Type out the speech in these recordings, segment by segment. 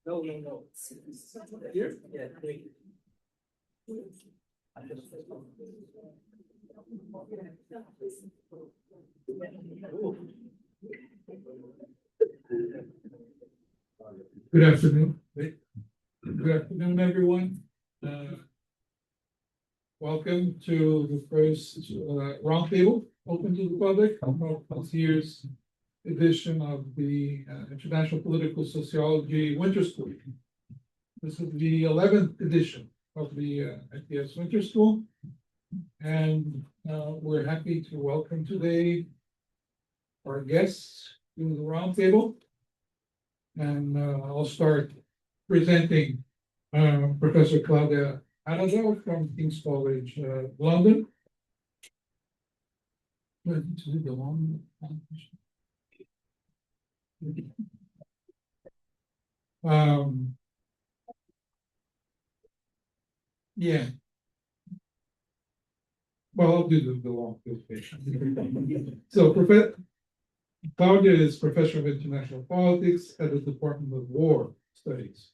No, no, no. Here? Yeah, thank you. Good afternoon. Good afternoon, everyone. Welcome to the first roundtable open to the public of this year's edition of the International Political Sociology Winter School. This is the 11th edition of the IPS Winter School, and we're happy to welcome today our guests to the roundtable. And I'll start presenting Professor Claudia Arado from King's College, London. Yeah. Well, I'll do the long presentation. So, Claudia is Professor of International Politics at the Department of War Studies.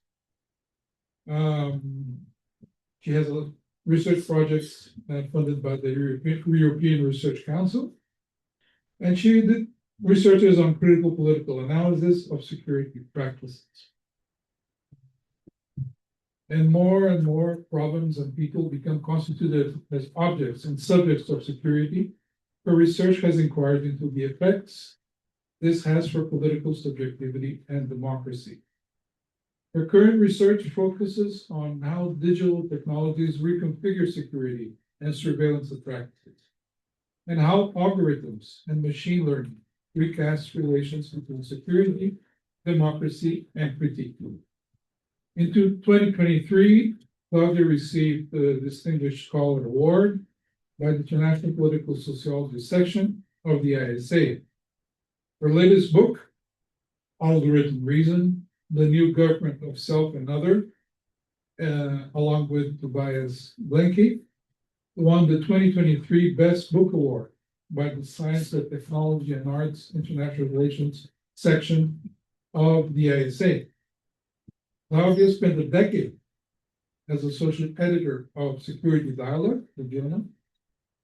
She has research projects funded by the European Research Council, and she did researches on critical political analysis of security practices. And more problems and people become constituted as objects and subjects of security. Her research has inquired into the effects this has for political subjectivity and democracy. Her current research focuses on how digital technologies reconfigure security and surveillance practices, and how algorithms and machine learning recast relations between security, democracy, and critique. In 2023, Claudia received the Distinguished Scholar Award by the International Political Sociology section of the ISA. Her latest book, Algorithm Reason, The New Government of Self and Other, along with Tobias Blenke, won the 2023 Best Book Award by the Science of Technology and Arts International Relations section of the ISA. Claudia spent a decade as associate editor of Security Dialogue, the journal,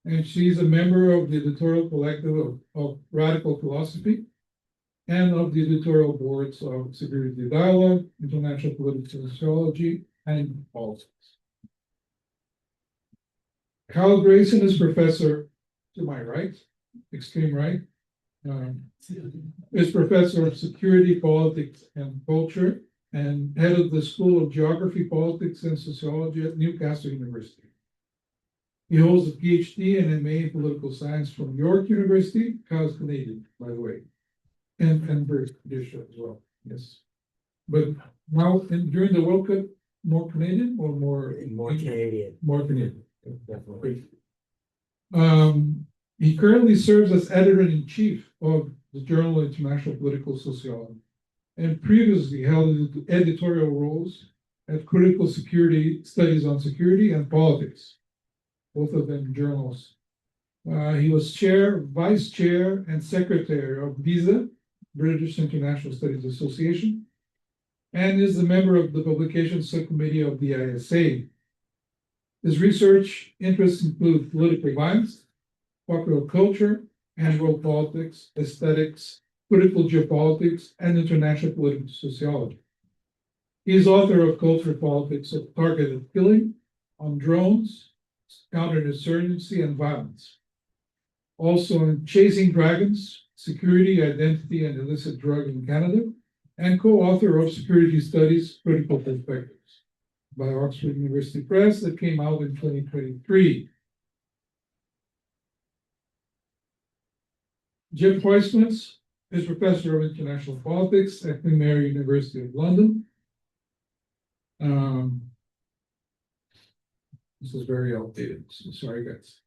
and she's a member of the editorial collective of Radical Philosophy and of the editorial boards of Security Dialogue, International Political Sociology, and Politics. Kyle Grayson is professor to my right, extreme right, is professor of security, politics, and culture, and head of the School of Geography, Politics, and Sociology at Newcastle University. He holds a PhD and MA in political science from York University. Kyle's Canadian, by the way, and British as well. Yes, but now during the World Cup, more Canadian or more Canadian? More Canadian. Definitely. He currently serves as editor-in-chief of the Journal of International Political Sociology, and previously held editorial roles at Critical Security Studies on Security and Politics, both of them journals. He was chair, vice chair, and secretary of BISA, British International Studies Association, and is a member of the publication subcommittee of the ISA. His research interests include political violence, popular culture, and world politics, aesthetics, political geopolitics, and international political sociology. He is author of Culture Politics of Targeted Killing, on drones, counterinsurgency, and violence. Also in Chasing Dragons, Security, Identity, and Illicit Drug in Canada, and co-author of Security Studies, Critical Perspectives by Oxford University Press that came out in 2023. Jim Huysmans is professor of international politics at Queen Mary University of London. This is very outdated, so sorry guys.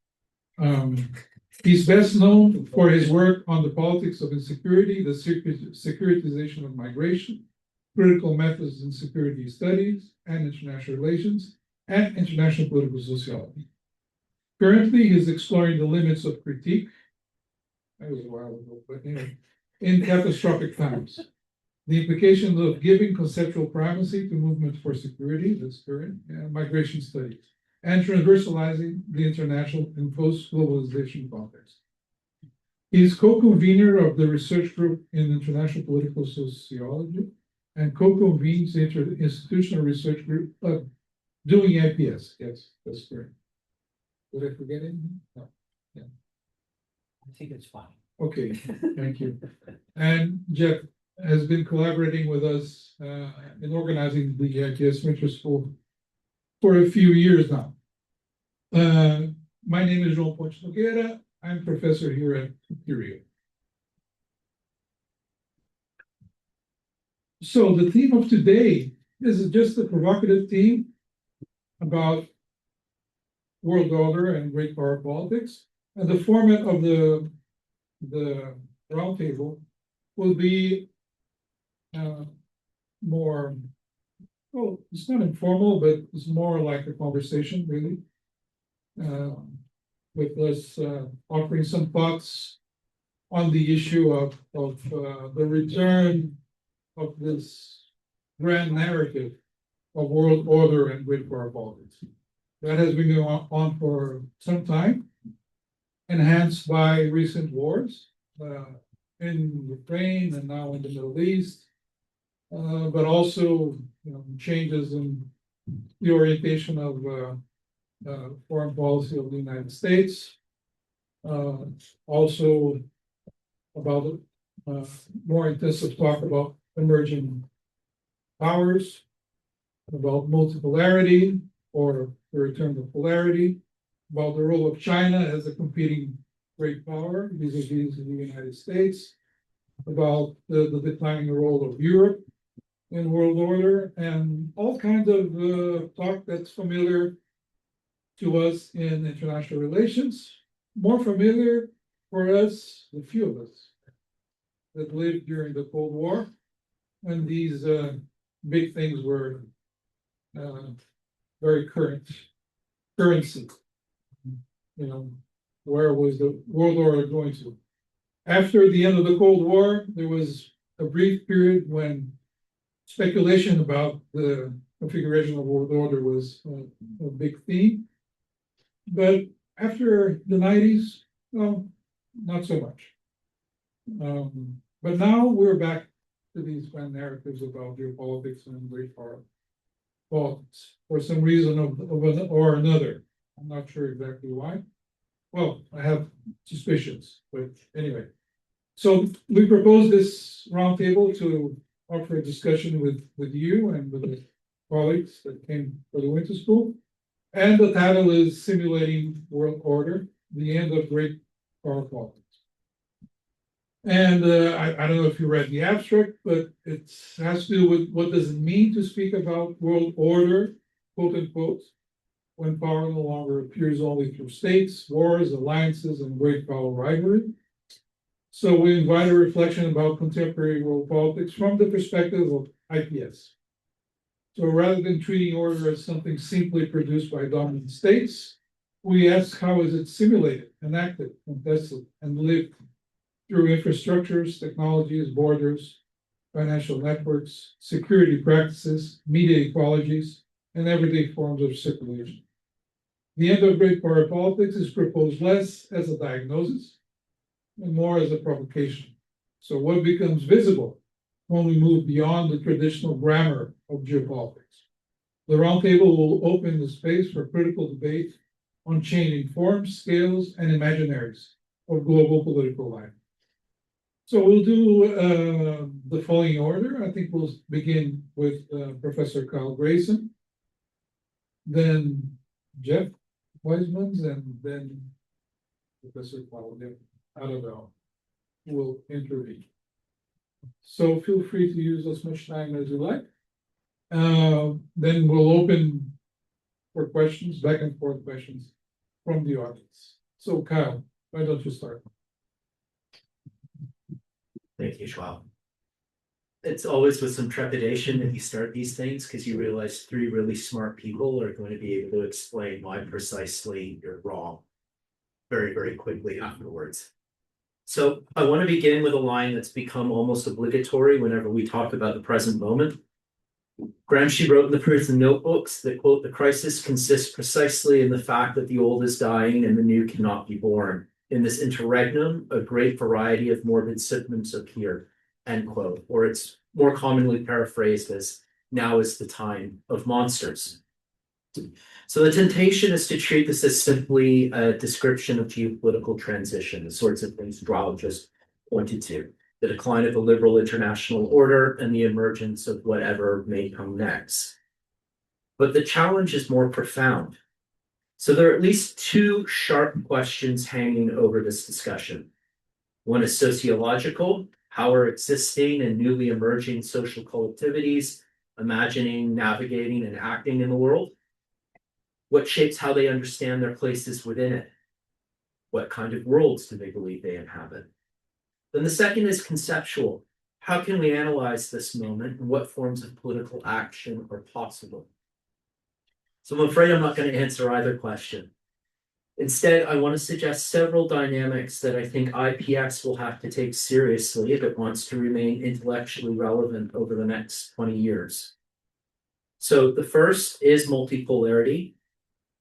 He's best known for his work on the politics of insecurity, the securitization of migration, critical methods in security studies and international relations, and international political sociology. Currently, he's exploring the limits of critique. That was a while ago, but anyway. in catastrophic times. The implications of giving conceptual primacy to movements for security, that's current, and migration studies, and transversalizing the international and post-globalization context. He is co-convener of the research group in international political sociology and co-convenes the institutional research group doing IPS. Yes, that's correct. Did I forget anything? No. Yeah. I think it's fine. Okay, thank you. And Jeff has been collaborating with us in organizing the IPS Winter School for a few years now. My name is João Pontes Nogueira. I'm professor here at PUC-Rio. So the theme of today is just a provocative theme about world order and great power politics. And the format of the roundtable will be more, well, it's not informal, but it's more like a conversation, really. With us offering some thoughts on the issue of the return of this grand narrative of world order and great power politics. That has been going on for some time, enhanced by recent wars in Ukraine and now in the Middle East, but also changes in the orientation of foreign policy of the United States. Also about more intensive talk about emerging powers, about multipolarity or the return to polarity, about the role of China as a competing great power vis-a-vis the United States, about the declining role of Europe in world order, and all kinds of talk that's familiar to us in international relations, more familiar for us, the few of us that lived during the Cold War, when these big things were very currency. Where was the world order going to? After the end of the Cold War, there was a brief period when speculation about the configuration of world order was a big theme. But after the 90s, well, not so much. But now we're back to these grand narratives about geopolitics and great power politics for some reason or another. I'm not sure exactly why. Well, I have suspicions, but anyway. So we propose this roundtable to offer a discussion with you and with the colleagues that came for the winter school. And the title is Simulating World Order, the End of Great Power Politics. And I don't know if you read the abstract, but it has to do with what does it mean to speak about world order, quote unquote, when power no longer appears only through states, wars, alliances, and great power rivalry. So we invite a reflection about contemporary world politics from the perspective of IPS. So rather than treating order as something simply produced by dominant states, we ask how is it simulated, enacted, contested, and lived through infrastructures, technologies, borders, financial networks, security practices, media ecologies, and everyday forms of circulation. The end of great power politics is proposed less as a diagnosis and more as a provocation. So what becomes visible when we move beyond the traditional grammar of geopolitics? The roundtable will open the space for critical debate on changing forms, scales, and imaginaries of global political life. So we'll do the following order. I think we'll begin with Professor Kyle Grayson, then Jeff Weismans, and then Professor Claudia Arabel will intervene. So feel free to use as much time as you like. Then we'll open for questions, back and forth questions from the audience. So Kyle, why don't you start? Thank you, João. It's always with some trepidation that you start these things because you realize three really smart people are going to be able to explain why precisely you're wrong very, very quickly afterwards. So I want to begin with a line that's become almost obligatory whenever we talk about the present moment. Gramsci wrote in the Prison Notebooks that, quote, the crisis consists precisely in the fact that the old is dying and the new cannot be born. In this interregnum, a great variety of morbid symptoms appear, end quote, or it's more commonly paraphrased as now is the time of monsters. So the temptation is to treat this as simply a description of geopolitical transition, the sorts of things Drow just pointed to, the decline of the liberal international order and the emergence of whatever may come next. But the challenge is more profound. So there are at least two sharp questions hanging over this discussion. One is sociological, how are existing and newly emerging social collectivities imagining, navigating, and acting in the world? What shapes how they understand their places within it? What kind of worlds do they believe they inhabit? Then the second is conceptual. How can we analyze this moment and what forms of political action are possible? So I'm afraid I'm not going to answer either question. Instead, I want to suggest several dynamics that I think IPS will have to take seriously if it wants to remain intellectually relevant over the next 20 years. So the first is multipolarity,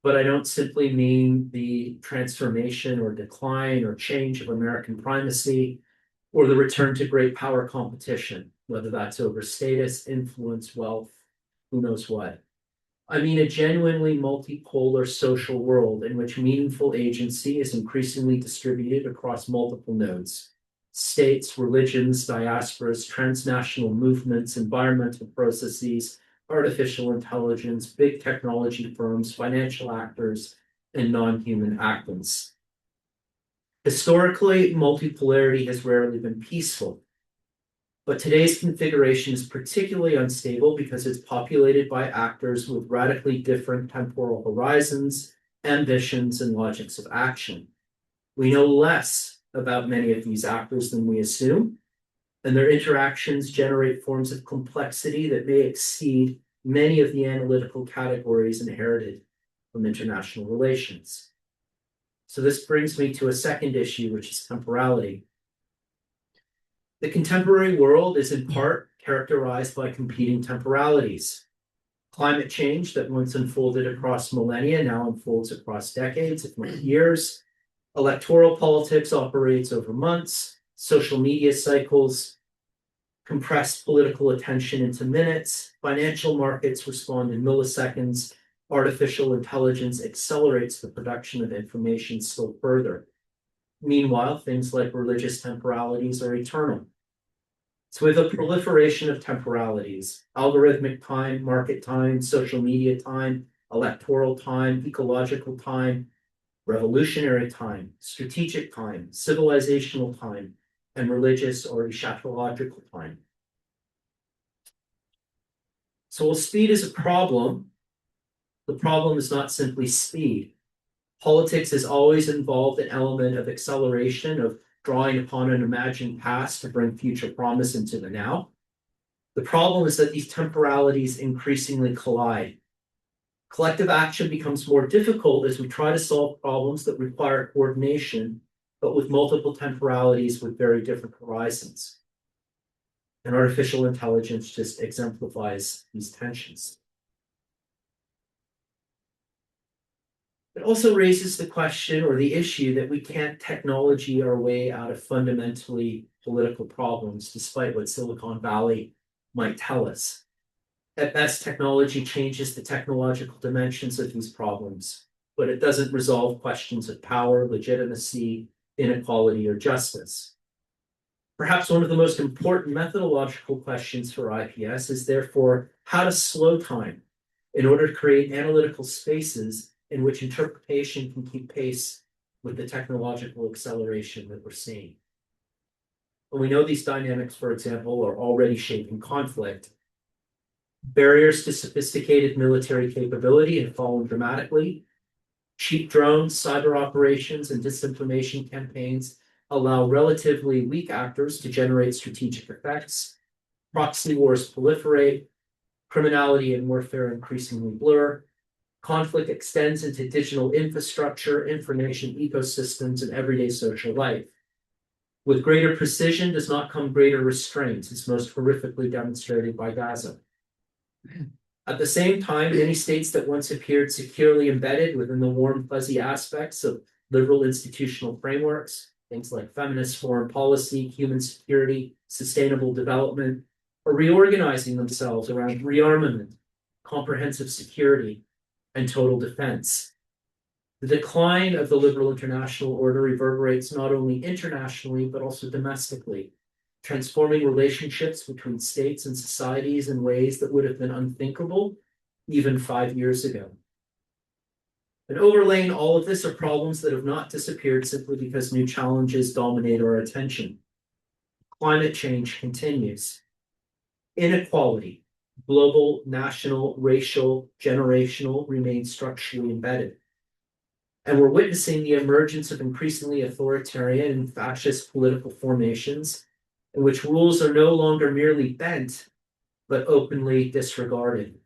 but I don't simply mean the transformation or decline or change of American primacy or the return to great power competition, whether that's over status, influence, wealth, who knows what. I mean a genuinely multipolar social world in which meaningful agency is increasingly distributed across multiple nodes. States, religions, diasporas, transnational movements, environmental processes, artificial intelligence, big technology firms, financial actors, and non-human actors. Historically, multipolarity has rarely been peaceful, but today's configuration is particularly unstable because it's populated by actors with radically different temporal horizons, ambitions, and logics of action. We know less about many of these actors than we assume, and their interactions generate forms of complexity that may exceed many of the analytical categories inherited from international relations. So this brings me to a second issue, which is temporality. The contemporary world is in part characterized by competing temporalities. Climate change that once unfolded across millennia now unfolds across decades, if not years. Electoral politics operates over months. Social media cycles compress political attention into minutes. Financial markets respond in milliseconds. Artificial intelligence accelerates the production of information still further. Meanwhile, things like religious temporalities are eternal. So with a proliferation of temporalities, algorithmic time, market time, social media time, electoral time, ecological time, revolutionary time, strategic time, civilizational time, and religious or eschatological time. So while speed is a problem, the problem is not simply speed. Politics has always involved an element of acceleration, of drawing upon an imagined past to bring future promise into the now. The problem is that these temporalities increasingly collide. Collective action becomes more difficult as we try to solve problems that require coordination, but with multiple temporalities with very different horizons. And artificial intelligence just exemplifies these tensions. It also raises the question or the issue that we can't technology our way out of fundamentally political problems, despite what Silicon Valley might tell us. At best, technology changes the technological dimensions of these problems, but it doesn't resolve questions of power, legitimacy, inequality, or justice. Perhaps one of the most important methodological questions for IPS is therefore how to slow time in order to create analytical spaces in which interpretation can keep pace with the technological acceleration that we're seeing. And we know these dynamics, for example, are already shaping conflict. Barriers to sophisticated military capability have fallen dramatically. Cheap drones, cyber operations, and disinformation campaigns allow relatively weak actors to generate strategic effects. Proxy wars proliferate. Criminality and warfare increasingly blur. Conflict extends into digital infrastructure, information ecosystems, and everyday social life. With greater precision does not come greater restraint. It's most horrifically demonstrated by Gaza. At the same time, many states that once appeared securely embedded within the warm, fuzzy aspects of liberal institutional frameworks, things like feminist foreign policy, human security, sustainable development, are reorganizing themselves around rearmament, comprehensive security, and total defense. The decline of the liberal international order reverberates not only internationally, but also domestically, transforming relationships between states and societies in ways that would have been unthinkable even 5 years ago. And overlaying all of this are problems that have not disappeared simply because new challenges dominate our attention. Climate change continues. Inequality, global, national, racial, generational, remains structurally embedded. And we're witnessing the emergence of increasingly authoritarian and fascist political formations in which rules are no longer merely bent, but openly disregarded.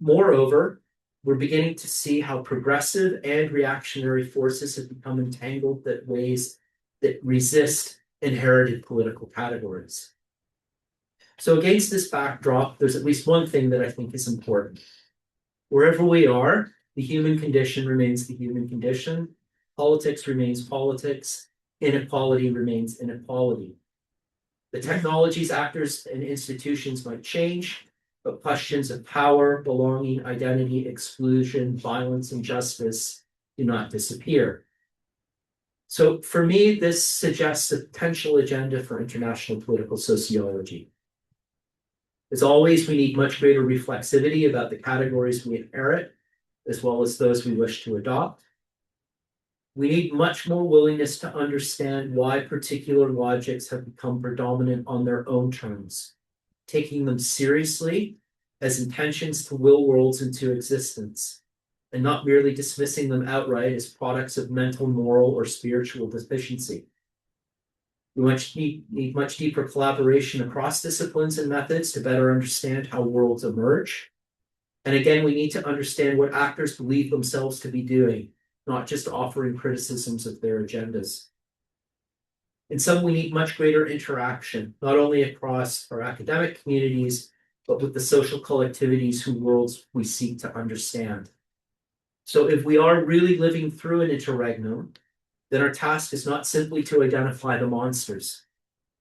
Moreover, we're beginning to see how progressive and reactionary forces have become entangled in ways that resist inherited political categories. So against this backdrop, there's at least one thing that I think is important. Wherever we are, the human condition remains the human condition, politics remains politics, inequality remains inequality. The technologies, actors, and institutions might change, but questions of power, belonging, identity, exclusion, violence, and justice do not disappear. So for me, this suggests a potential agenda for international political sociology. As always, we need much greater reflexivity about the categories we inherit, as well as those we wish to adopt. We need much more willingness to understand why particular logics have become predominant on their own terms, taking them seriously as intentions to will worlds into existence, and not merely dismissing them outright as products of mental, moral, or spiritual deficiency. We need much deeper collaboration across disciplines and methods to better understand how worlds emerge. And again, we need to understand what actors believe themselves to be doing, not just offering criticisms of their agendas. In some, we need much greater interaction, not only across our academic communities, but with the social collectivities whose worlds we seek to understand. So if we are really living through an interregnum, then our task is not simply to identify the monsters.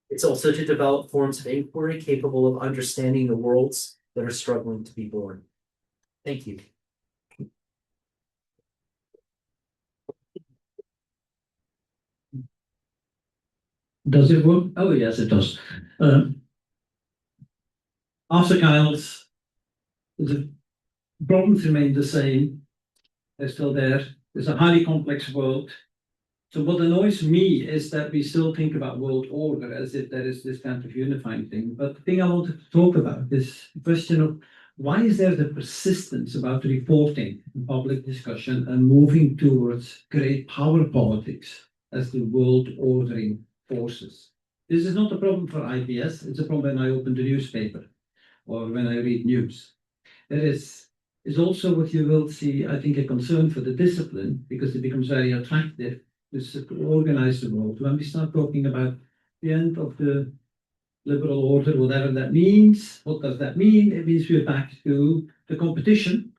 It's also to develop forms of inquiry capable of understanding the worlds that are struggling to be born. Thank you. Does it work? Oh, yes, it does. After Kyle's, the problems remain the same. They're still there. It's a highly complex world. So what annoys me is that we still think about world order as if there is this kind of unifying thing. But the thing I wanted to talk about is the question of why is there the persistence about reporting in public discussion and moving towards great power politics as the world ordering forces? This is not a problem for IBS, it's a problem when I open the newspaper or when I read news. There is also what you will see, I think, a concern for the discipline because it becomes very attractive to organize the world. When we start talking about the end of the liberal order, whatever that means, what does that mean? It means we're back to the competition,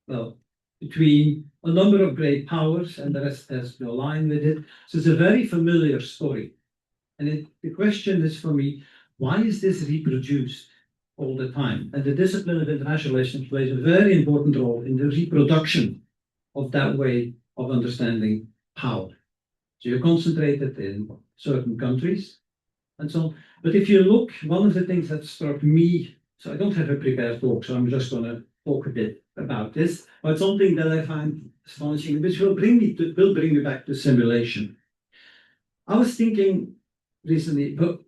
well, between a number of great powers and the rest has to align with it. So it's a very familiar story. And the question is for me, why is this reproduced all the time? And the discipline of international relations plays a very important role in the reproduction of that way of understanding power. So you're concentrated in certain countries and so on. But if you look, one of the things that struck me, so I don't have a prepared talk, so I'm just going to talk a bit about this, but something that I find astonishing, which will bring me back to simulation. I was thinking recently, but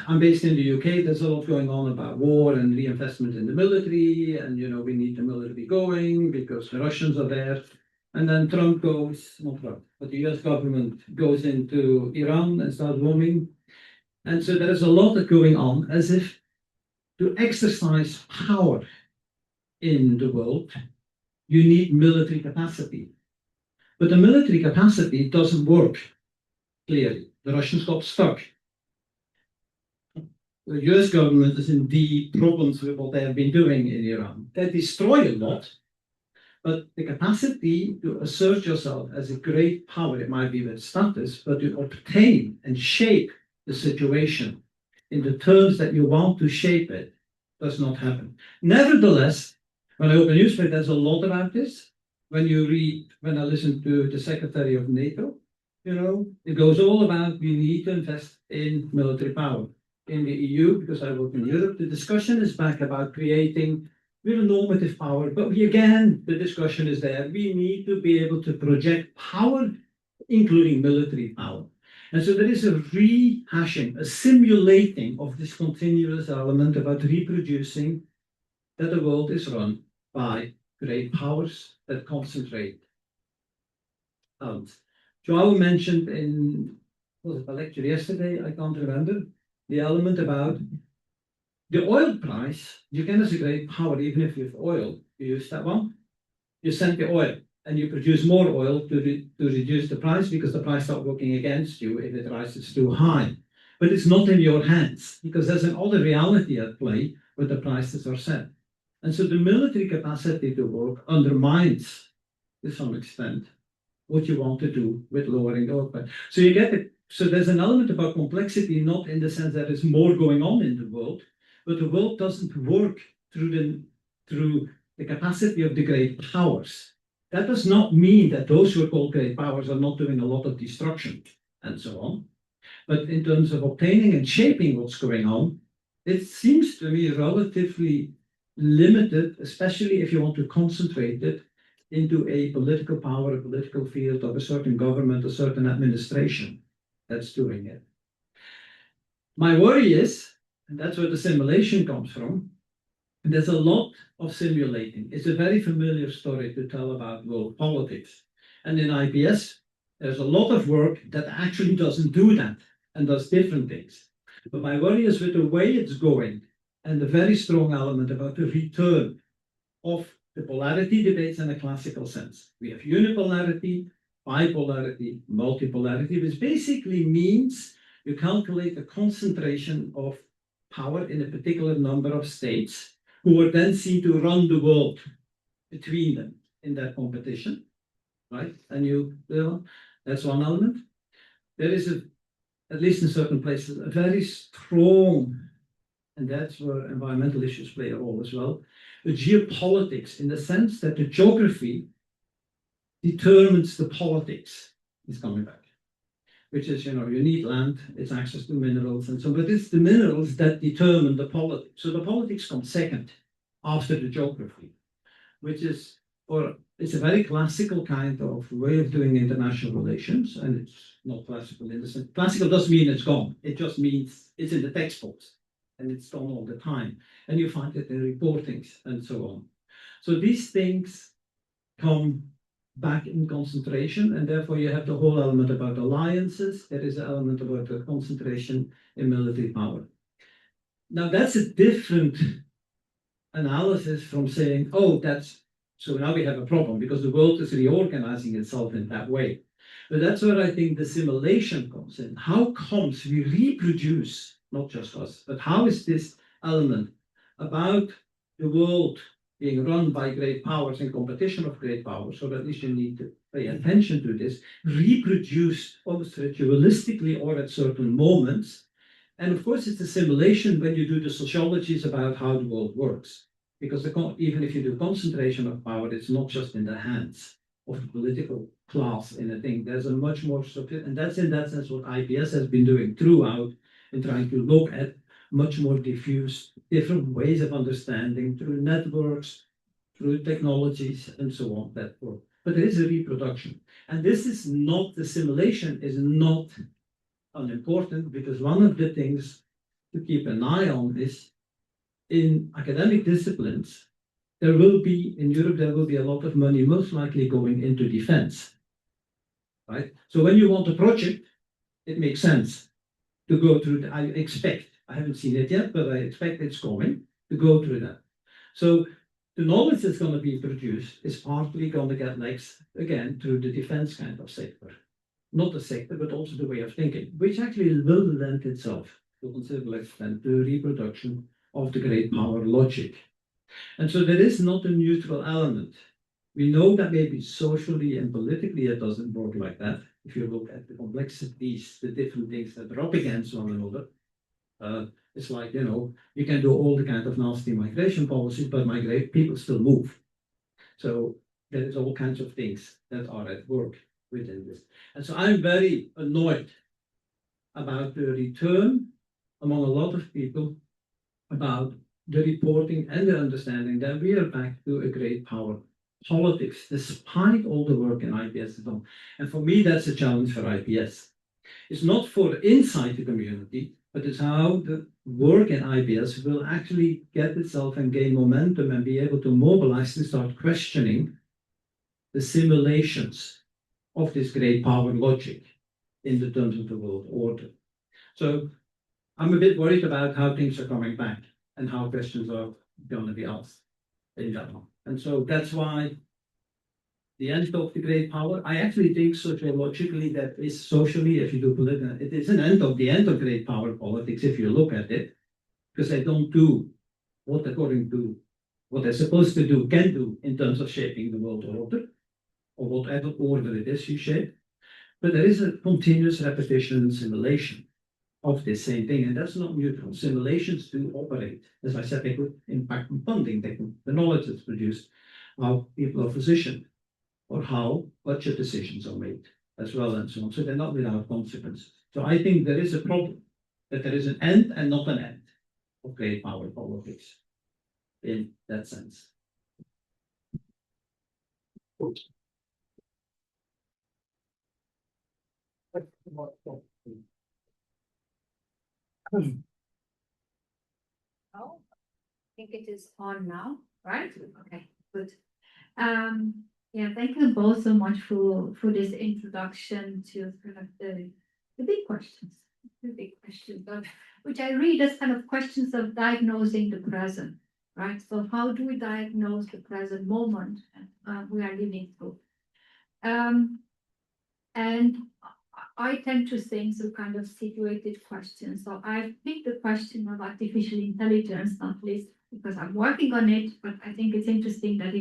I'm based in the UK, there's a lot going on about war and reinvestment in the military, and we need the military going because the Russians are there. And then Trump goes, not Trump, but the US government goes into Iran and starts bombing. And so there is a lot going on as if to exercise power in the world, you need military capacity. But the military capacity doesn't work clearly. the Russians got stuck. The US government is in deep problems with what they have been doing in Iran. They destroy a lot, but the capacity to assert yourself as a great power, it might be with status, but to obtain and shape the situation in the terms that you want to shape it, does not happen. Nevertheless, when I open newspaper, there's a lot about this. When I listen to the Secretary of NATO, it goes all about we need to invest in military power. In the EU, because I work in Europe, the discussion is back about creating real normative power. But the discussion is there. We need to be able to project power, including military power. And so there is a rehashing, a simulating of this continuous element about reproducing that the world is run by great powers that concentrate. Joao mentioned in, was it a lecture yesterday? I can't remember. The element about the oil price. You can, as a great power, even if you have oil, you use that one, you send the oil and you produce more oil to reduce the price, because the price starts working against you if it rises too high. But it's not in your hands, because there's another reality at play where the prices are set. And so the military capacity to work undermines, to some extent, what you want to do with lowering the oil price. So you get it. So there's an element about complexity, not in the sense that there's more going on in the world, but the world doesn't work through the capacity of the great powers. That does not mean that those who are called great powers are not doing a lot of destruction and so on. But in terms of obtaining and shaping what's going on, it seems to me relatively limited, especially if you want to concentrate it into a political power, a political field of a certain government, a certain administration that's doing it. My worry is, and that's where the simulation comes from, there's a lot of simulating. It's a very familiar story to tell about world politics. And in IPS, there's a lot of work that actually doesn't do that and does different things. But my worry is with the way it's going and the very strong element about the return of the polarity debates in a classical sense. We have unipolarity, bipolarity, multipolarity, which basically means you calculate the concentration of power in a particular number of states who are then seen to run the world between them in that competition, right? And that's one element. There is, at least in certain places, a very strong, and that's where environmental issues play a role as well, a geopolitics, in the sense that the geography determines the politics. Is coming back, which is, you need land, it's access to minerals and so, but it's the minerals that determine the politics. So the politics comes second after the geography, which is, or it's a very classical kind of way of doing international relations, and it's not classical in the sense. Classical doesn't mean it's gone. It just means it's in the textbooks and it's gone all the time. And you find it in reportings and so on. So these things come back in concentration, and therefore you have the whole element about alliances. There is an element about the concentration in military power. Now that's a different analysis from saying, oh, so now we have a problem because the world is reorganizing itself in that way. But that's where I think the simulation comes in. How comes we reproduce, not just us, but how is this element about the world being run by great powers and competition of great powers, so that at least you need to pay attention to this, reproduced almost ritualistically or at certain moments. And of course, it's a simulation when you do the sociologies about how the world works. Because even if you do concentration of power, it's not just in the hands of the political class in a thing. There's a much more, and that's in that sense what IPS has been doing throughout, in trying to look at much more diffuse, different ways of understanding through networks, through technologies, and so on that work. But there is a reproduction. And this is not, the simulation is not unimportant, because one of the things to keep an eye on is in academic disciplines, there will be, in Europe, there will be a lot of money most likely going into defense, right? So when you want a project, it makes sense to go through, I haven't seen it yet, but I expect it's going to go through that. So the knowledge that's going to be produced is partly going to get legs again through the defense kind of sector. not the sector, but also the way of thinking, which actually will lend itself to a considerable extent to the reproduction of the great power logic. And so there is not a neutral element. We know that maybe socially and politically it doesn't work like that. If you look at the complexities, the different things that are up against one another, it's like, you can do all the kind of nasty migration policies, but people still move. So there is all kinds of things that are at work within this. And so I'm very annoyed about the return among a lot of people about the reporting and the understanding that we are back to a great power politics, despite all the work in IPS is done. And for me, that's a challenge for IPS. It's not for inside the community, but it's how the work in IPS will actually get itself and gain momentum and be able to mobilize and start questioning the simulations of this great power logic in the terms of the world order. So I'm a bit worried about how things are coming back and how questions are going to be asked in general. And so that's why the end of the great power, I actually think sociologically that is socially, if you do political, it is an end of great power politics if you look at it, because they don't do what according to what they're supposed to do, can do in terms of shaping the world order, or whatever order it is you shape. But there is a continuous repetition and simulation of this same thing, and that's not neutral. Simulations do operate. As I said, they could impact on funding, the knowledge that's produced, how people are positioned, or how budget decisions are made as well, and so on. So they're not without consequences. So I think there is a problem, that there is an end and not an end of great power politics in that sense. Oh, I think it is on now, right? Okay, good. Yeah, thank you both so much for this introduction to kind of the big questions, which I read as kind of questions of diagnosing the present, right? So how do we diagnose the present moment we are living through? And I tend to think through kind of situated questions. So I picked the question of artificial intelligence, not least because I'm working on it, but I think it's interesting that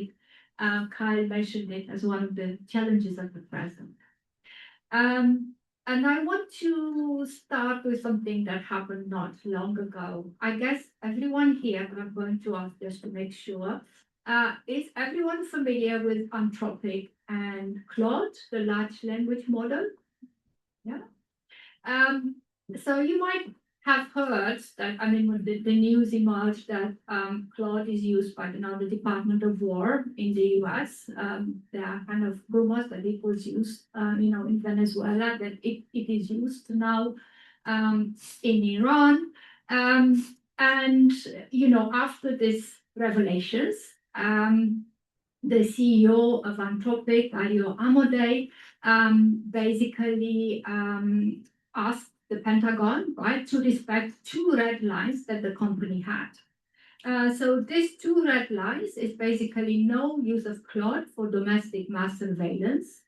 Kyle mentioned it as one of the challenges of the present. And I want to start with something that happened not long ago. I guess everyone here, but I'm going to ask just to make sure, is everyone familiar with Anthropic and Claude, the large language model? Yeah. So you might have heard that, I mean, when the news emerged that Claude is used by the Department of War in the US. There are kind of rumors that it was used, in Venezuela, that it is used now in Iran. And, after these revelations, the CEO of Anthropic, Dario Amodei, basically asked the Pentagon, right, to respect two red lines that the company had. So these two red lines is basically no use of Claude for domestic mass surveillance,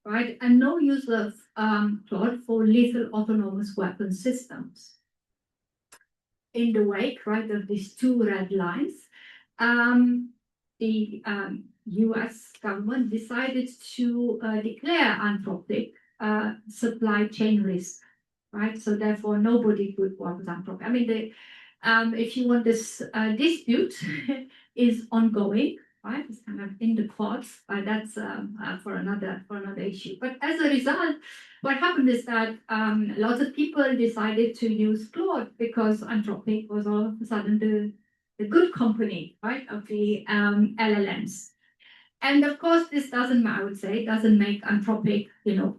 right, and no use of Claude for lethal autonomous weapon systems. In the wake, right, of these two red lines, the US government decided to declare Anthropic supply chain risk, right? So therefore, nobody could work with Anthropic. I mean, if you want, this dispute is ongoing, right? It's kind of in the courts, but that's for another issue. But as a result, what happened is that lots of people decided to use Claude because Anthropic was all of a sudden the good company, right, of the LLMs. And of course, this doesn't make Anthropic,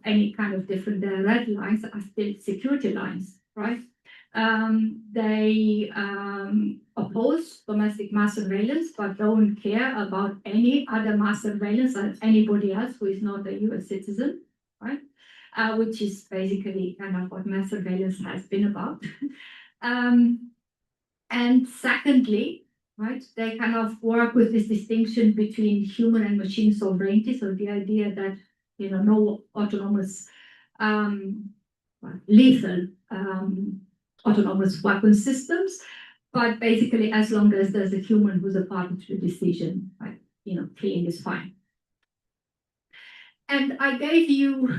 any kind of different. The red lines are still security lines, right? They oppose domestic mass surveillance, but don't care about any other mass surveillance than anybody else who is not a US citizen, right? Which is basically kind of what mass surveillance has been about. And secondly, right, they kind of work with this distinction between human and machine sovereignty. So the idea that, no autonomous lethal autonomous weapon systems, but basically as long as there's a human who's a party to the decision, right? Killing is fine. And I gave you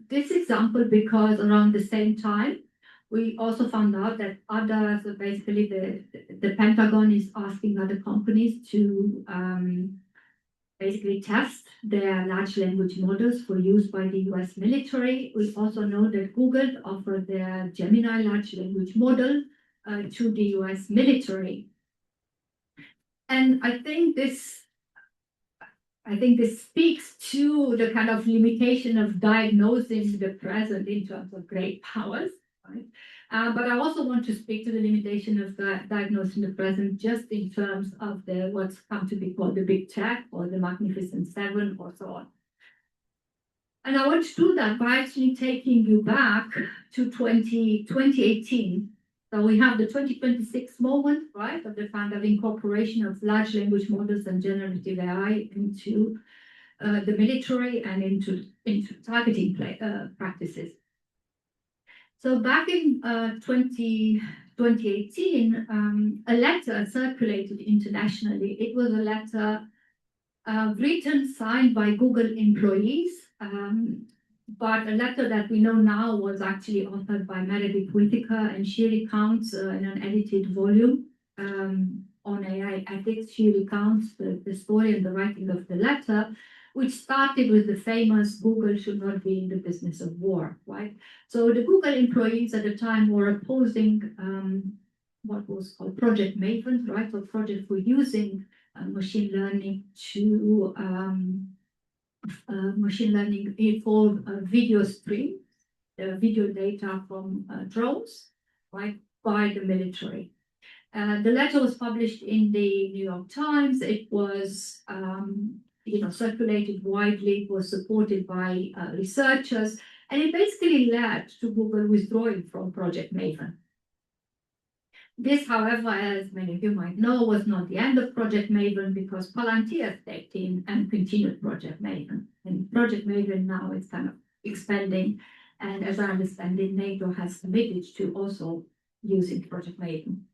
this example because around the same time, we also found out that so basically the Pentagon is asking other companies to basically test their large language models for use by the US military. We also know that Google offered their Gemini large language model to the US military. And I think this speaks to the kind of limitation of diagnosing the present in terms of great powers, right? But I also want to speak to the limitation of diagnosing the present just in terms of what's come to be called the big tech or the Magnificent Seven or so on. And I want to do that by actually taking you back to 2018. So we have the 2026 moment, right, of the kind of incorporation of large language models and generative AI into the military and into targeting practices. So back in 2018, a letter circulated internationally. It was a letter written, signed by Google employees, but a letter that we know now was actually authored by Meredith Whittaker, and she recounts in an edited volume on AI ethics. She recounts the story and the writing of the letter, which started with the famous Google should not be in the business of war, right? So the Google employees at the time were opposing what was called Project Maven, right? So project for using machine learning to for video stream, video data from drones, right, by the military. The letter was published in the New York Times. It was circulated widely. It was supported by researchers, and it basically led to Google withdrawing from Project Maven. This, however, as many of you might know, was not the end of Project Maven because Palantir stepped in and continued Project Maven. And Project Maven now is kind of expanding, and as I understand it, NATO has committed to also using Project Maven.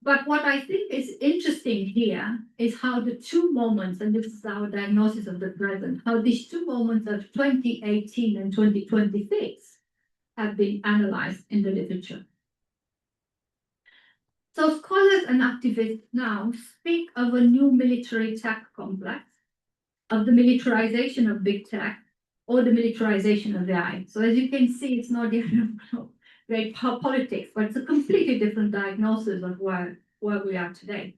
But what I think is interesting here is how the two moments, and this is our diagnosis of the present, how these two moments of 2018 and 2026 have been analyzed in the literature. So scholars and activists now speak of a new military tech complex, of the militarization of big tech, or the militarization of AI. So as you can see, it's not even great politics, but it's a completely different diagnosis of where we are today.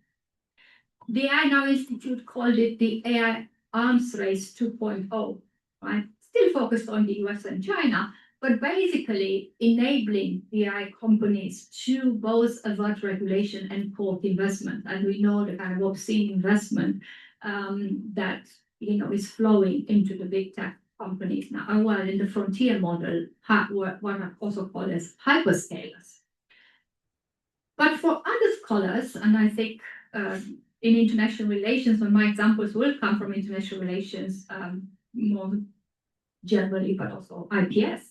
The AI Now Institute called it the AI Arms Race 2.0, right? Still focused on the US and China, but basically enabling the AI companies to both avert regulation and court investment. And we know the kind of obscene investment that is flowing into the big tech companies now. Well, in the frontier model, what are also called as hyperscalers. But for other scholars, and I think in international relations, and my examples will come from international relations more generally, but also IPS.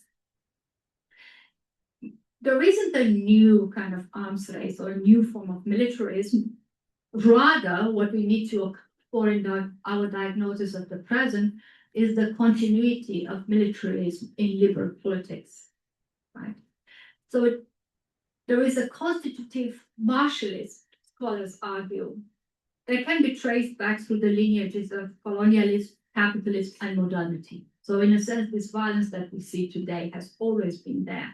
There isn't a new kind of arms race or a new form of militarism. Rather, what we need to explore in our diagnosis of the present is the continuity of militarism in liberal politics, right? So there is a constitutive martialism, scholars argue, that can be traced back through the lineages of colonialism, capitalism, and modernity. So in a sense, this violence that we see today has always been there.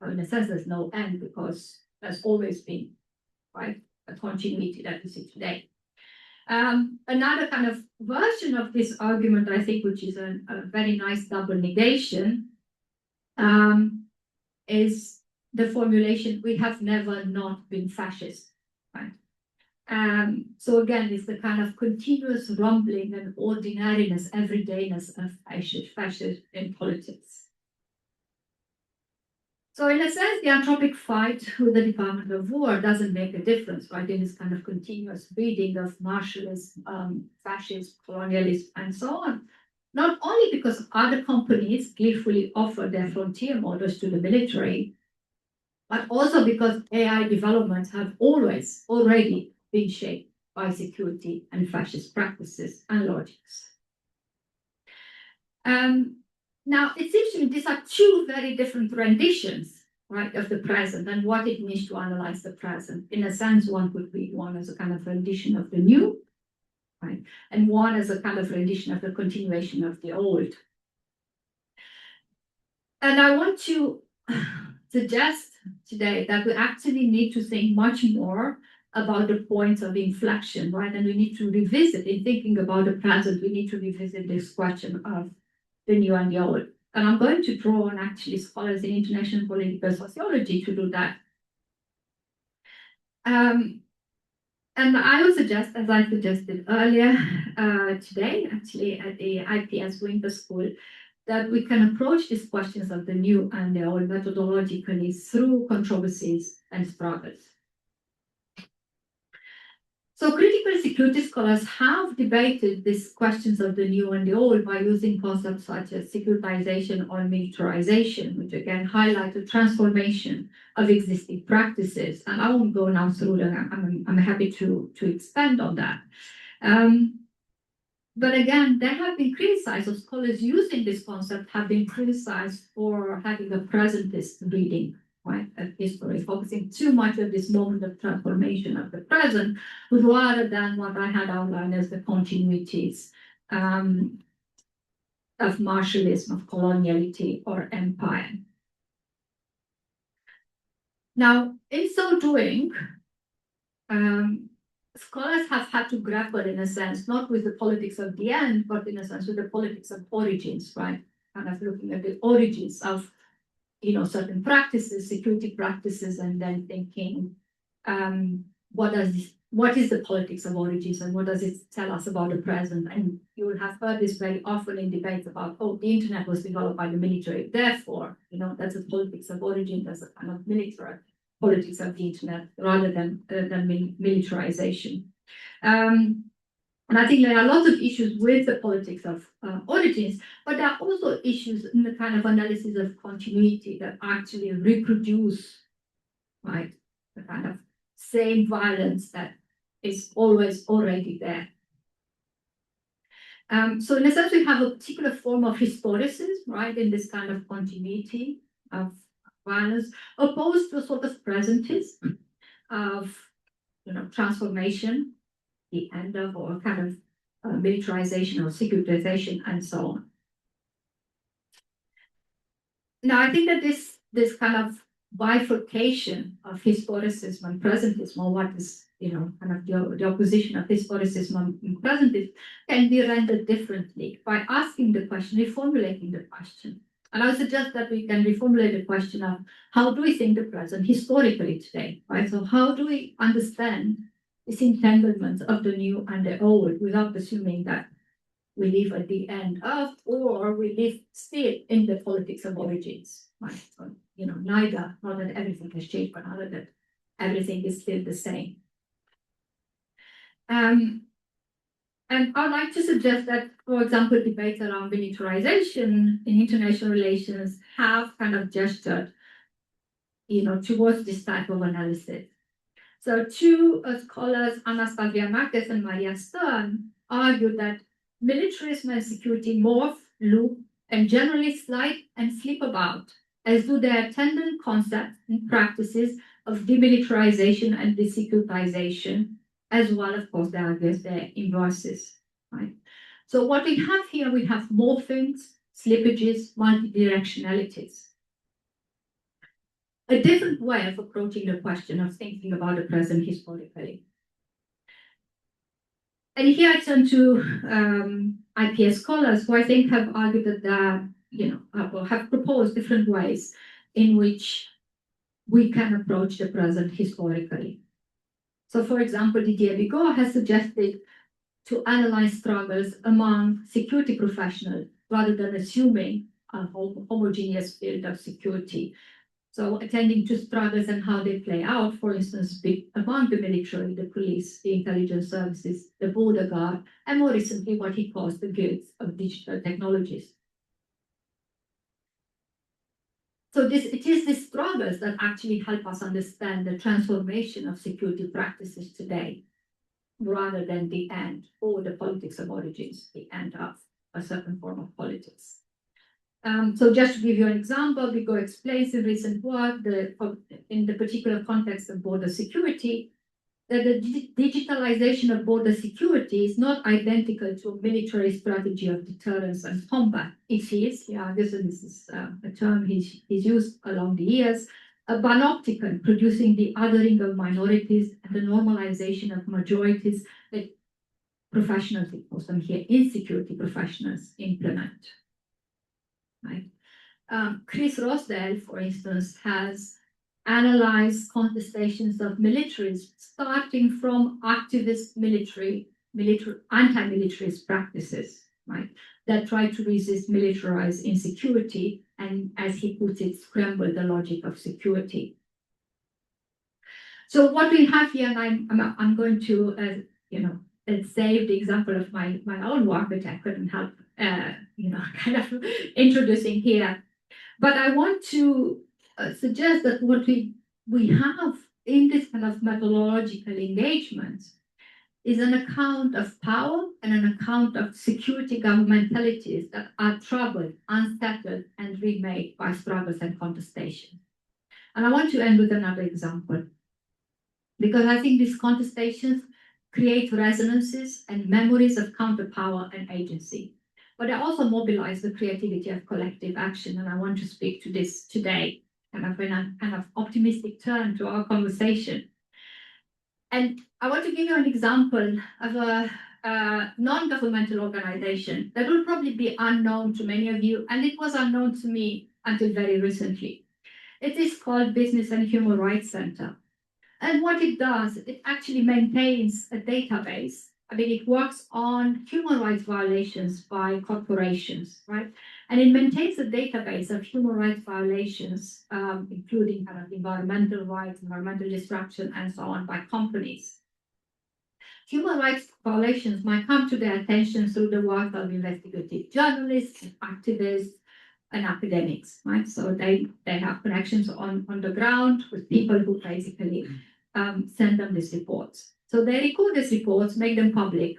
But in a sense, there's no end because there's always been, right, a continuity that we see today. Another kind of version of this argument, I think, which is a very nice double negation, is the formulation, we have never not been fascist, right? So again, it's the kind of continuous rumbling and ordinariness, everydayness of fascism in politics. So in a sense, the anthropic fight with the Department of War doesn't make a difference, right? In this kind of continuous breeding of martialism, fascism, colonialism, and so on. not only because other companies gleefully offer their frontier models to the military, but also because AI developments have always already been shaped by security and fascist practices and logics. Now, it seems to me these are two very different renditions, right, of the present and what it means to analyze the present. In a sense, one could read one as a kind of rendition of the new, right, and one as a kind of rendition of the continuation of the old. And I want to suggest today that we actually need to think much more about the points of inflection, right? And we need to revisit, in thinking about the present, we need to revisit this question of the new and the old. And I'm going to draw on actually scholars in international political sociology to do that. And I would suggest, as I suggested earlier today, actually at the IPS Winter School, that we can approach these questions of the new and the old methodologically through controversies and struggles. So critical security scholars have debated these questions of the new and the old by using concepts such as securitization or militarization, which again highlight the transformation of existing practices. And I won't go now through them. I'm happy to expand on that. But again, they have been criticized, or scholars using this concept have been criticized for having a presentist reading, right, of history, focusing too much on this moment of transformation of the present, rather than what I had outlined as the continuities of martialism, of coloniality, or empire. Now, in so doing, scholars have had to grapple, in a sense, not with the politics of the end, but in a sense with the politics of origins, right? Kind of looking at the origins of, certain practices, security practices, and then thinking, what is the politics of origins, and what does it tell us about the present? And you will have heard this very often in debates about, the internet was developed by the military, therefore, that's a politics of origin, that's a kind of military politics of the internet rather than militarization. And I think there are lots of issues with the politics of origins, but there are also issues in the kind of analysis of continuity that actually reproduce, right, the kind of same violence that is always already there. So in a sense, we have a particular form of historicism, right, in this kind of continuity of violence, opposed to a sort of presentism of, transformation, the end of, or kind of militarization or securitization, and so on. Now, I think that this kind of bifurcation of historicism and presentism, or what is, kind of the opposition of historicism and presentism, can be rendered differently by asking the question, reformulating the question. And I would suggest that we can reformulate the question of how do we think the present historically today, right? So how do we understand this entanglement of the new and the old without assuming that we live at the end of, or we live still in the politics of origins, right? So, neither, not that everything has changed, but rather that everything is still the same. And I'd like to suggest that, for example, debates around militarization in international relations have kind of gestured, towards this type of analysis. So two scholars, Anastasia Marquez and Maria Stern, argue that militarism and security morph, loop, and generally slide and slip about, as do their attendant concepts and practices of demilitarization and desecuritization, as well, of course, there are their inverses, right? So what we have here, we have morphings, slippages, multidirectionalities. A different way of approaching the question of thinking about the present historically. And here I turn to IPS scholars who I think have argued that have proposed different ways in which we can approach the present historically. So, for example, Didier Bigot has suggested to analyze struggles among security professionals rather than assuming a homogeneous field of security. So attending to struggles and how they play out, for instance, among the military, the police, the intelligence services, the border guard, and more recently what he calls the guilds of digital technologies. So it is these struggles that actually help us understand the transformation of security practices today, rather than the end or the politics of origins, the end of a certain form of politics. So just to give you an example, Bigo explains in recent work in the particular context of border security, that the digitalization of border security is not identical to a military strategy of deterrence and combat. It is, this is a term he's used along the years, a panopticon producing the othering of minorities and the normalization of majorities that professionals, because I'm here, in security professionals implement. Right? Chris Rosdell, for instance, has analyzed contestations of militaries starting from activist military anti-militarist practices, right, that try to resist militarized insecurity and, as he puts it, scramble the logic of security. So what we have here, and I'm going to save the example of my own work, which I couldn't help kind of introducing here. But I want to suggest that what we have in this kind of methodological engagement is an account of power and an account of security governmentalities that are troubled, unsettled, and remade by struggles and contestation. And I want to end with another example, because I think these contestations create resonances and memories of counterpower and agency. But they also mobilize the creativity of collective action. And I want to speak to this today, kind of in a kind of optimistic turn to our conversation. And I want to give you an example of a non-governmental organization that will probably be unknown to many of you, and it was unknown to me until very recently. It is called Business and Human Rights Center. And what it does, it actually maintains a database. I mean, it works on human rights violations by corporations, right? And it maintains a database of human rights violations, including kind of environmental rights, environmental destruction, and so on by companies. Human rights violations might come to their attention through the work of investigative journalists, activists, and academics, right? So they have connections on the ground with people who basically send them these reports. So they record these reports, make them public,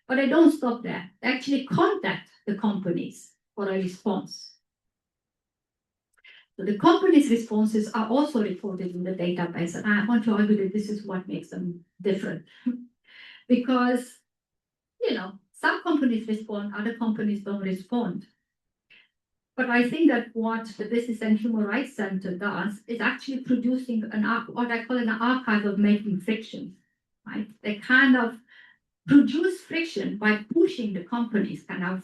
but they don't stop there. They actually contact the companies for a response. So the companies' responses are also recorded in the database, and I want to argue that this is what makes them different. Because, some companies respond, other companies don't respond. But I think that what the Business and Human Rights Center does is actually producing what I call an archive of making friction, right? They kind of produce friction by pushing the companies, kind of,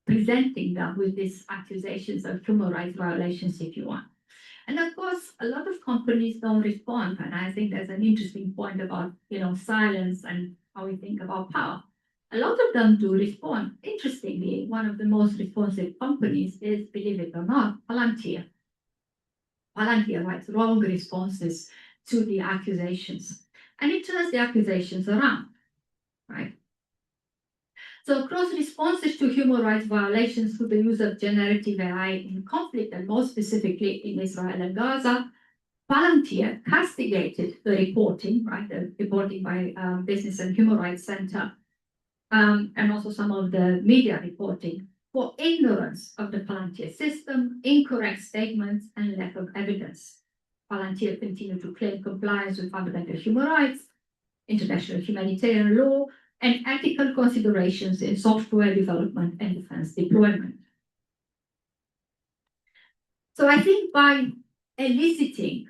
presenting them with these accusations of human rights violations, if you want. And of course, a lot of companies don't respond. And I think there's an interesting point about, silence and how we think about power. A lot of them do respond. Interestingly, one of the most responsive companies is, believe it or not, Palantir. Palantir writes wrong responses to the accusations. And it turns the accusations around, right? So across responses to human rights violations through the use of generative AI in conflict, and more specifically in Israel and Gaza, Palantir castigated the reporting, right? The reporting by Business and Human Rights Center, and also some of the media reporting, for ignorance of the Palantir system, incorrect statements, and lack of evidence. Palantir continued to claim compliance with fundamental human rights, international humanitarian law, and ethical considerations in software development and defense deployment. So I think by eliciting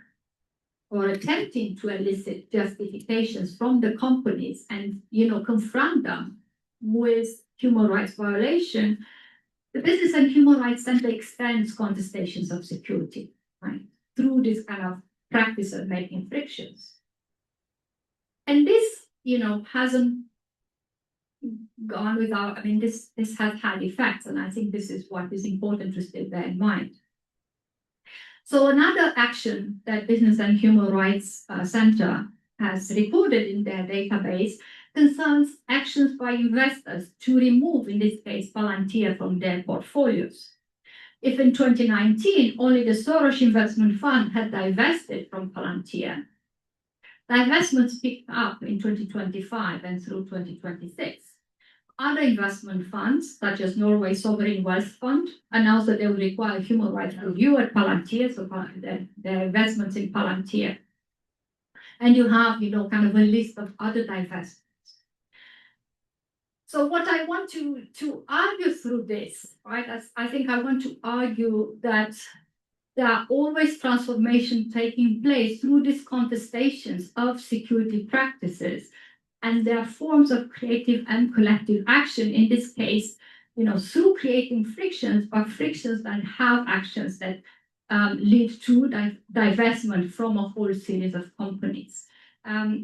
or attempting to elicit justifications from the companies and, confront them with human rights violation, the Business and Human Rights Center extends contestations of security, right, through this kind of practice of making frictions. And this, hasn't gone without, this has had effects, and I think this is what is important to still bear in mind. So another action that Business and Human Rights Center has recorded in their database concerns actions by investors to remove, in this case, Palantir from their portfolios. If in 2019, only the Soros Investment Fund had divested from Palantir, divestments picked up in 2025 and through 2026. Other investment funds, such as Norway Sovereign Wealth Fund, announced that they would require human rights review at Palantir, so their investments in Palantir. And you have, kind of a list of other divestments. So what I want to argue through this, right, I think I want to argue that there are always transformations taking place through these contestations of security practices. And there are forms of creative and collective action, in this case, through creating frictions, but frictions that have actions that lead to divestment from a whole series of companies.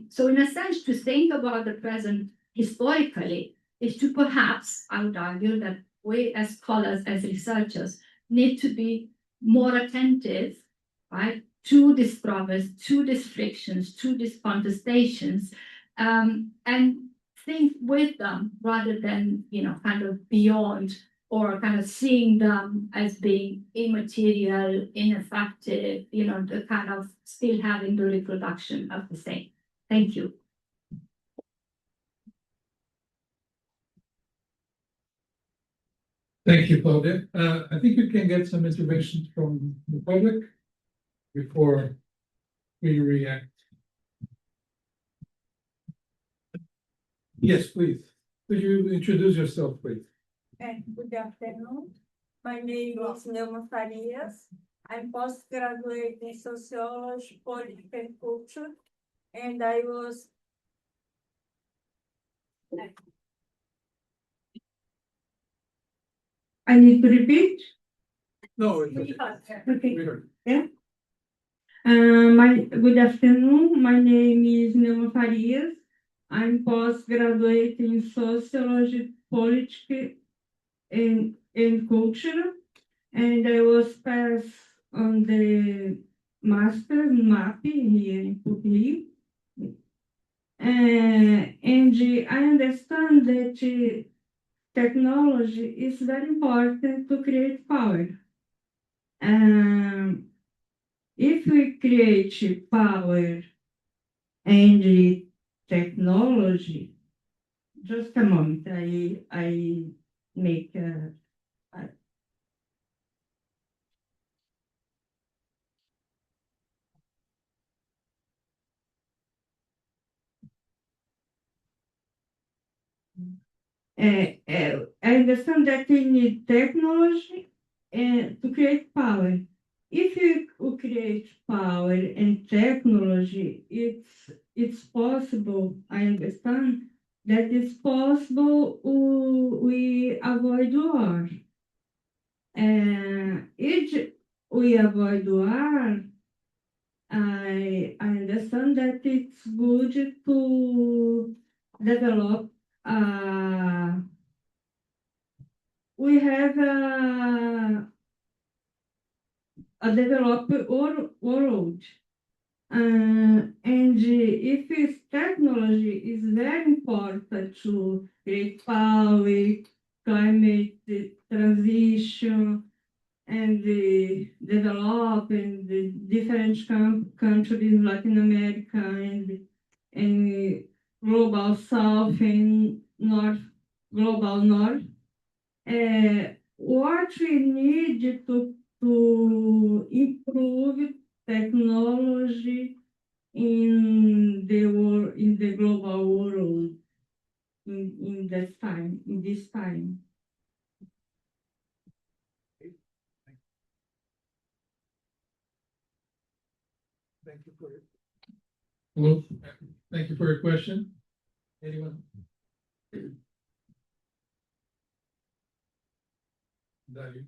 So in a sense, to think about the present historically is to perhaps, I would argue, that we as scholars, as researchers, need to be more attentive, right, to these problems, to these frictions, to these contestations, and think with them rather than, kind of beyond or kind of seeing them as being immaterial, ineffective, the kind of still having the reproduction of the same. Thank you. Thank you, Claudia. I think we can get some interventions from the public before we react. Yes, please. Could you introduce yourself, please? Good afternoon. My name is Neuma Farias. I'm postgraduate in sociology, politics, and culture, and I was I need to repeat. No, Okay. we heard. Yeah. Good afternoon. My name is Neuma Farias. I'm postgraduate in sociology, politics, and culture, and I was passed on the master in MAP here in PUC-Rio. And I understand that technology is very important to create power. If we create power and technology, just a moment, I make I understand that we need technology to create power. If you create power and technology, it's possible. I understand that it's possible we avoid war. If we avoid war, I understand that it's good to develop. We have a developed world. And if this technology is very important to create power, climate transition, and develop in the different countries in Latin America and global south and global north. What we need to improve technology in the global world in this time. Thank you for it. Hello. Thank you for your question. Anyone? Dario.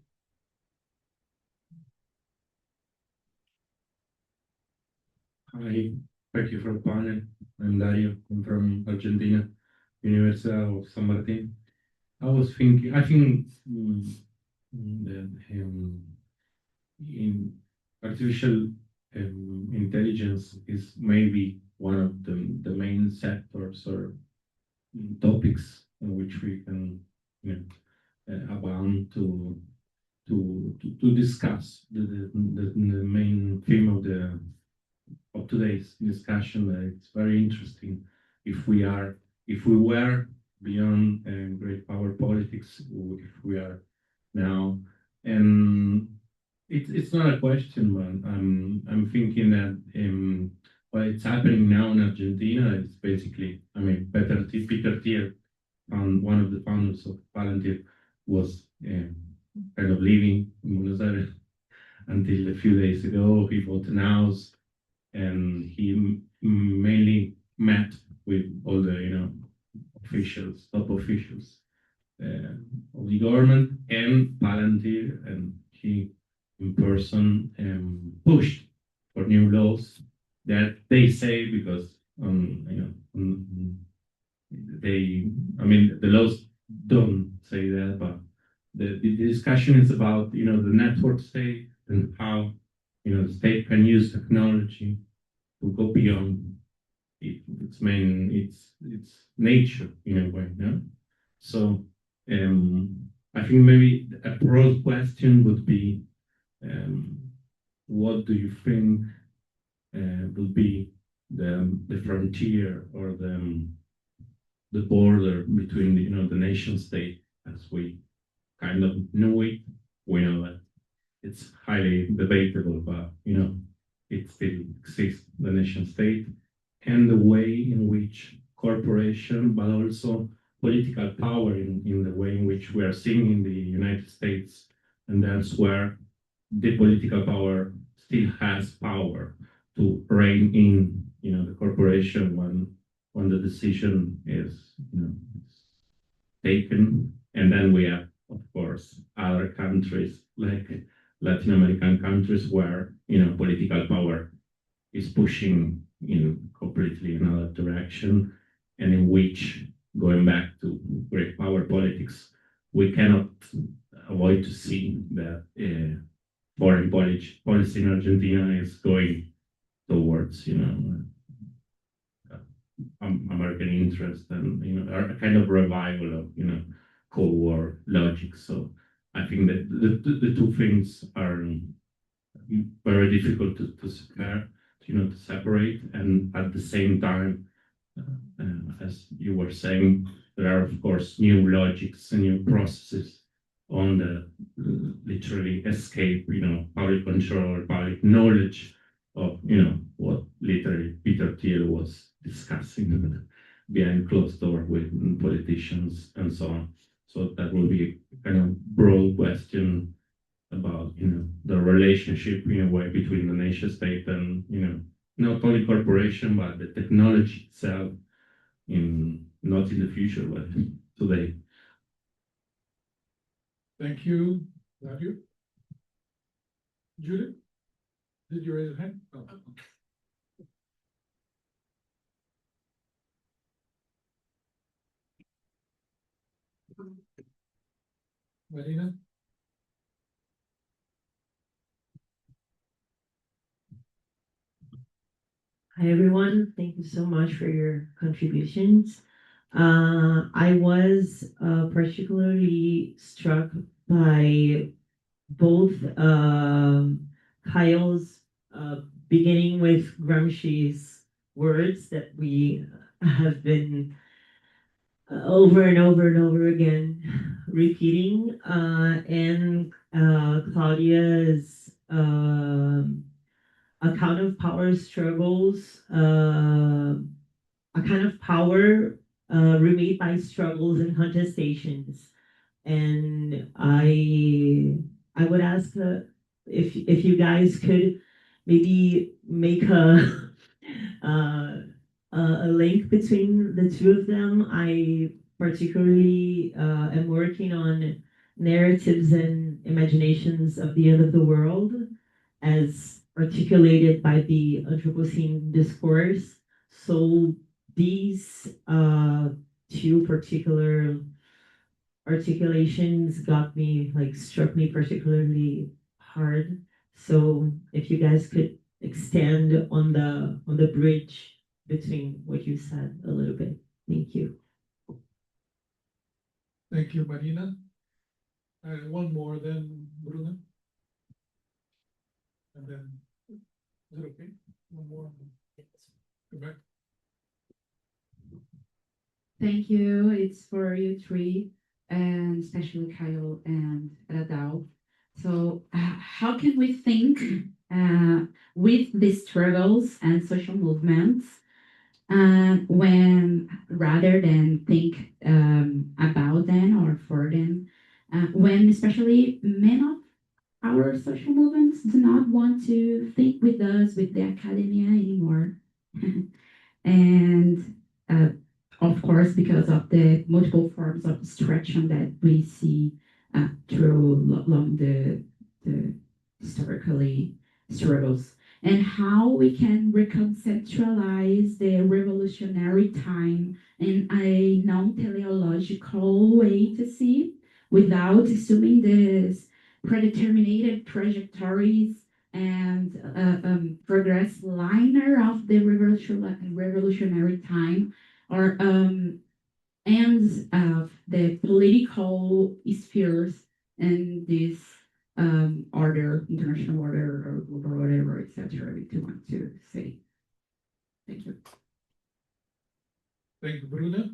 Hi, thank you for the panel. I'm Dario. I'm from Argentina, University of San Martin. I was thinking, I think that artificial intelligence is maybe one of the main sectors or topics in which we can, you know, abound to discuss the main theme of today's discussion. It's very interesting. If we were beyond great power politics, if we are now, and it's not a question, but I'm thinking that what it's happening now in Argentina is basically, I mean, Peter Thiel, one of the founders of Palantir, was kind of living in Buenos Aires until a few days ago. He bought an house, and he mainly met with all the, you know, officials, top officials of the government and Palantir, and he in person pushed for new laws that they say, because you know, I mean, the laws don't say that, but the discussion is about, you know, the network state and how, you know, the state can use technology to go beyond its nature in a way, no? So I think maybe a broad question would be, what do you think will be the frontier or the border between the, you know, the nation state as we kind of knew it? We know that it's highly debatable, but, you know, it still exists, the nation state, and the way in which corporation, but also political power in the way in which we are seeing in the United States, and that's where the political power still has power to rein in, you know, the corporation when the decision is, you know, taken. And then we have, of course, other countries like Latin American countries where, you know, political power is pushing in completely another direction, and in which, going back to great power politics, we cannot avoid to see that foreign policy in Argentina is going towards, you know, American interest, and, you know, a kind of revival of, you know, Cold War logic. So I think that the two things are very difficult to separate, you know, to separate, and at the same time, as you were saying, there are of course new logics and new processes on the literally escape, you know, public control or public knowledge of, you know, what literally Peter Thiel was discussing behind closed door with politicians and so on. So that will be a kind of broad question about, you know, the relationship in a way between the nation state and, you know, not only corporation, but the technology itself, in not in the future, but today. Thank you, Dario. Judith, did you raise your hand? Oh. Marina? Hi, everyone. Thank you so much for your contributions. I was particularly struck by both Kyle's beginning with Gramsci's words that we have been over and over and over again repeating, and Claudia's account of power struggles, a kind of power remade by struggles and contestations. And I would ask if you guys could maybe make a link between the two of them. I particularly am working on narratives and imaginations of the end of the world as articulated by the Anthropocene discourse. So these two particular articulations struck me particularly hard. So if you guys could extend on the bridge between what you said a little bit. Thank you. Thank you, Marina. One more, then Bruno. And then, is it okay? One more. Go back. Thank you. It's for you three, and especially Kyle and Radal. So, how can we think with the struggles and social movements when rather than think about them or for them, when especially men of our social movements do not want to think with us, with the academia anymore. And of course, because of the multiple forms of distraction that we see along the historically struggles, and how we can reconceptualize the revolutionary time in a non-teleological way to see, without assuming this predetermined trajectories and progress liner of the revolutionary time, or ends of the political spheres and this order, international order, or global whatever, etc. If you want to say. Thank you. Thank you, Bruno.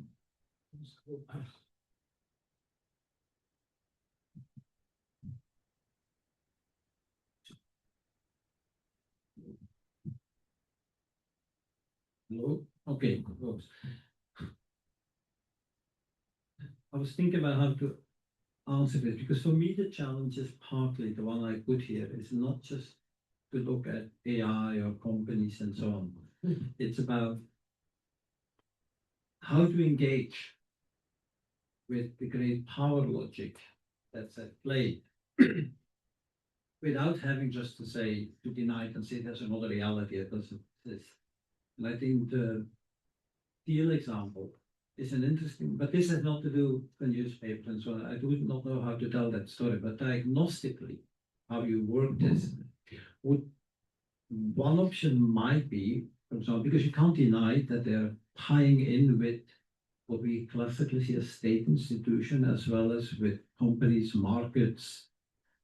Hello? Okay, close. I was thinking about how to answer this, because for me the challenge is partly the one I put here is not just to look at AI or companies and so on. It's about how to engage with the great power logic that's at play without having just to say, to deny it and say there's another reality that doesn't exist. And I think the deal example is an interesting, but this has not to do with newspapers and so on. I do not know how to tell that story, but diagnostically, how you work this, one option might be, for example, because you can't deny that they're tying in with what we classically see as state institution, as well as with companies, markets.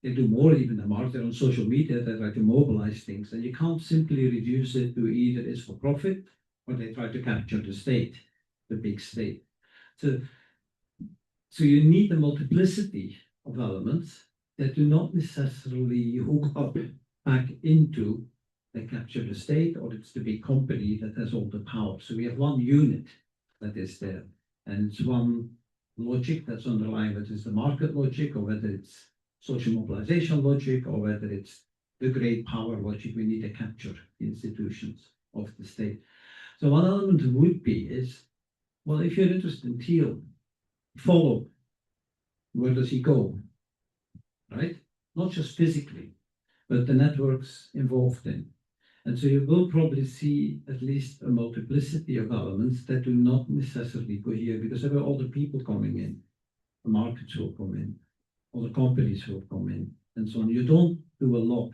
They do more even than market on social media. They try to mobilize things, and you can't simply reduce it to either it's for profit or they try to capture the state, the big state. So you need a multiplicity of elements that do not necessarily hook up back into they capture the state, or it's the big company that has all the power. So we have one unit that is there, and it's one logic that's underlying, whether it's the market logic, or whether it's social mobilization logic, or whether it's the great power logic. We need to capture the institutions of the state. So one element would be is, well, if you're interested in Thiel, follow, where does he go, right? Not just physically, but the networks involved in. And so you will probably see at least a multiplicity of elements that do not necessarily go here, because there are other people coming in, the markets will come in, other companies will come in, and so on. You don't do a lot,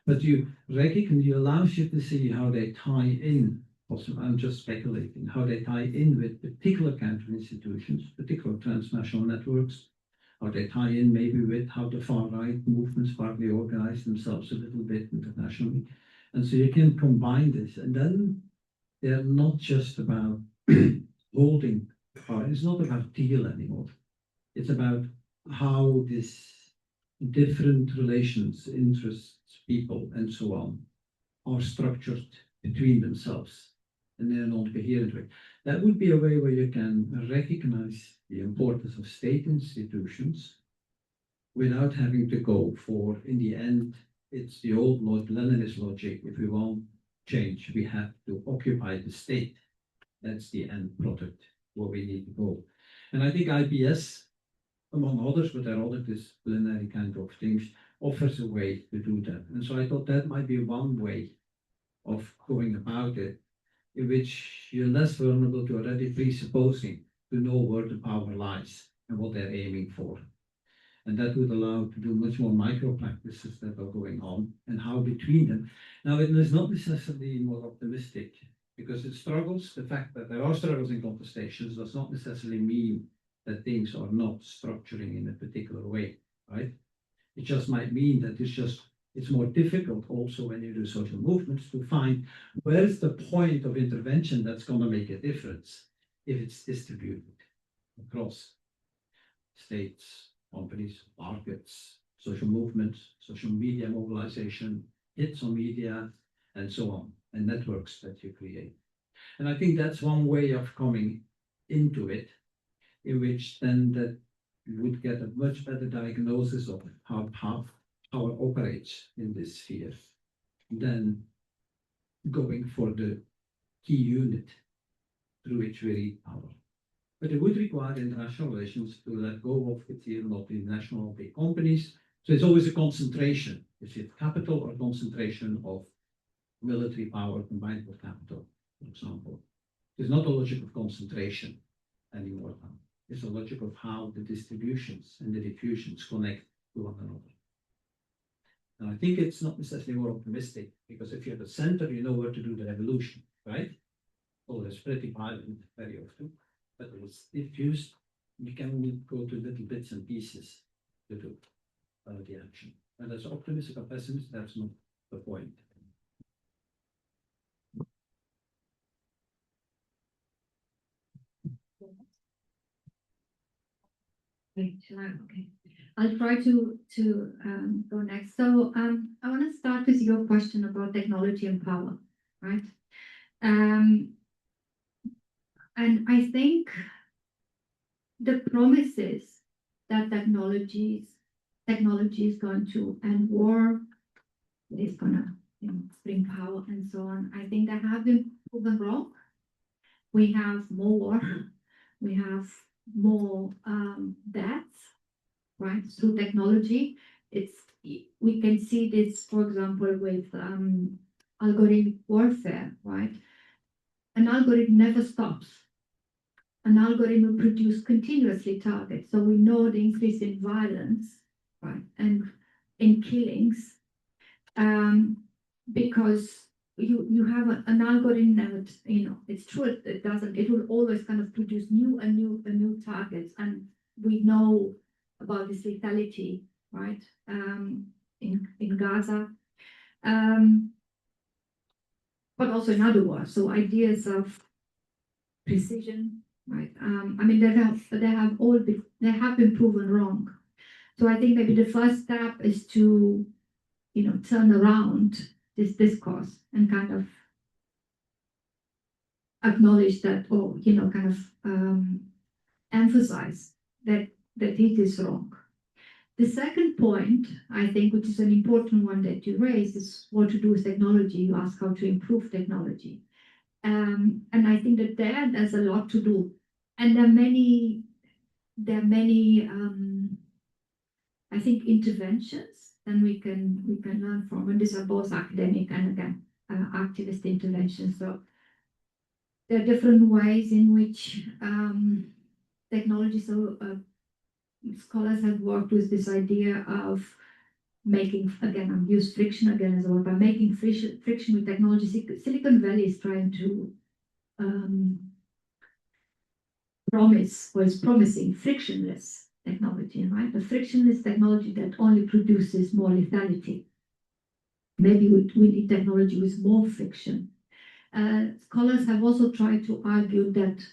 but you recognize, it allows you to see how they tie in. Also, I'm just speculating how they tie in with particular counter institutions, particular transnational networks, how they tie in maybe with how the far right movements partly organize themselves a little bit internationally. And so you can combine this, and then they're not just about holding power. It's not about deal anymore. It's about how this different relations, interests, people, and so on are structured between themselves, and they're not coherent way. That would be a way where you can recognize the importance of state institutions without having to go for, in the end, it's the old Leninist logic. If we want change, we have to occupy the state. That's the end product where we need to go. And I think IPS, among others, but there are other disciplinary kind of things, offers a way to do that. And so I thought that might be one way of going about it, in which you're less vulnerable to already presupposing to know where the power lies and what they're aiming for. And that would allow to do much more micro practices that are going on and how between them. Now, it is not necessarily more optimistic because it struggles. The fact that there are struggles in contestations does not necessarily mean that things are not structuring in a particular way, right? It just might mean that it's more difficult also when you do social movements to find where is the point of intervention that's going to make a difference if it's distributed across states, companies, markets, social movements, social media mobilization, hits on media, and so on, and networks that you create. And I think that's one way of coming into it, in which then that you would get a much better diagnosis of how power operates in this sphere than going for the key unit through which we read power. But it would require international relations to let go of the theory of the national big companies. So it's always a concentration. Is it capital or concentration of military power combined with capital, for example? It's not a logic of concentration anymore. It's a logic of how the distributions and the diffusions connect to one another. And I think it's not necessarily more optimistic, because if you're at the center, you know where to do the revolution, right? Oh, it's pretty violent very often, but it's diffused. You can only go to little bits and pieces to do the action. And as optimistic or pessimist, that's not the point. Okay. I'll try to go next. So I want to start with your question about technology and power, right? And I think the promises that technology is going to end war, is gonna bring power and so on. I think they have been proven wrong. We have more war, we have more deaths, right, through technology. We can see this, for example, with algorithmic warfare, right? An algorithm never stops. An algorithm will produce continuously targets. So we know the increase in violence, right, and in killings, because you have an algorithm that, it's true, it will always kind of produce new targets, and we know about this lethality, right, in Gaza, but also in other wars. So ideas of precision, right? I mean, they have been proven wrong. So I think maybe the first step is to, turn around this discourse and kind of acknowledge that, or kind of emphasize that it is wrong. The second point, I think, which is an important one that you raised, is what to do with technology. You ask how to improve technology. And I think that there's a lot to do. And there are many, I think, interventions that we can learn from. And these are both academic and, again, activist interventions. So there are different ways in which technology, scholars have worked with this idea of making, again, I've used friction again as well, by making friction with technology. Silicon Valley is trying to is promising frictionless technology, right? A frictionless technology that only produces more lethality. Maybe we need technology with more friction. Scholars have also tried to argue that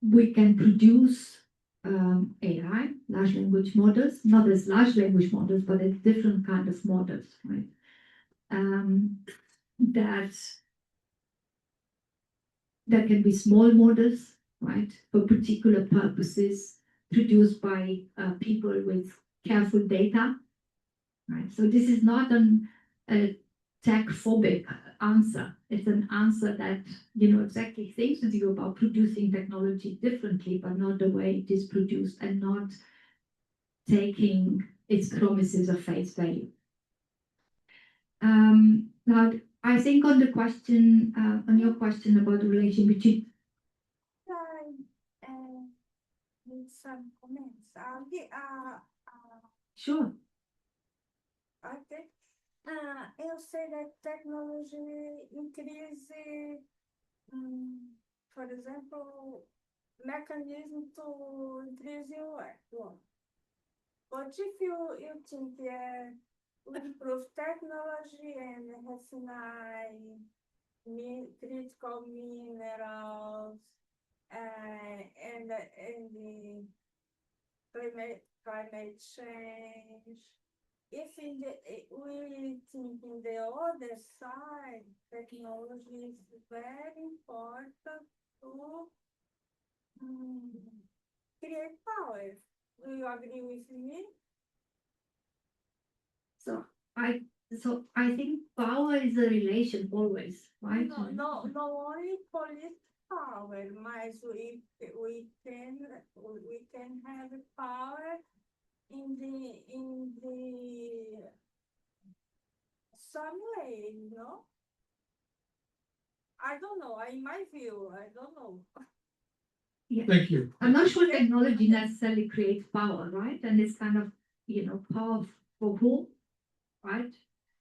we can produce AI, large language models, not as large language models, but as different kind of models, right? That can be small models, right, for particular purposes, produced by people with careful data, right? So this is not a tech-phobic answer. It's an answer that, exactly thinks with you about producing technology differently, but not the way it is produced, and not taking its promises of face value. Now, I think on your question about the relation between With some comments. Sure. Ok. Eu sei da tecnologia em crise, por exemplo, mechanism to increase your work. But if you think we improve technology and refine critical minerals and the climate change. If we think in the other side, technology is very important to create power. Do you agree with me? So I think power is a relation always, right? No only police power, mas we can have power in the some way, no? I don't know. In my view, I don't know. Thank you. I'm not sure technology necessarily creates power, right? And it's kind of, power for who, right?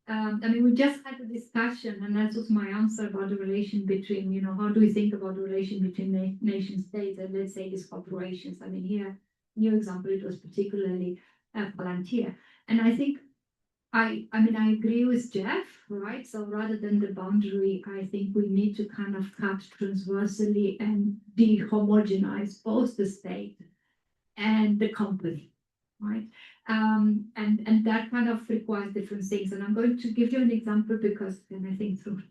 I mean, we just had a discussion, and that was my answer about the relation between, how do we think about the relation between nation states and, let's say, these corporations? I mean, here, new example, it was particularly Palantir. And I think I agree with Jeff, right? So rather than the boundary, I think we need to kind of cut transversally and de-homogenize both the state and the company, right? And that kind of requires different things. And I'm going to give you an example because then I think through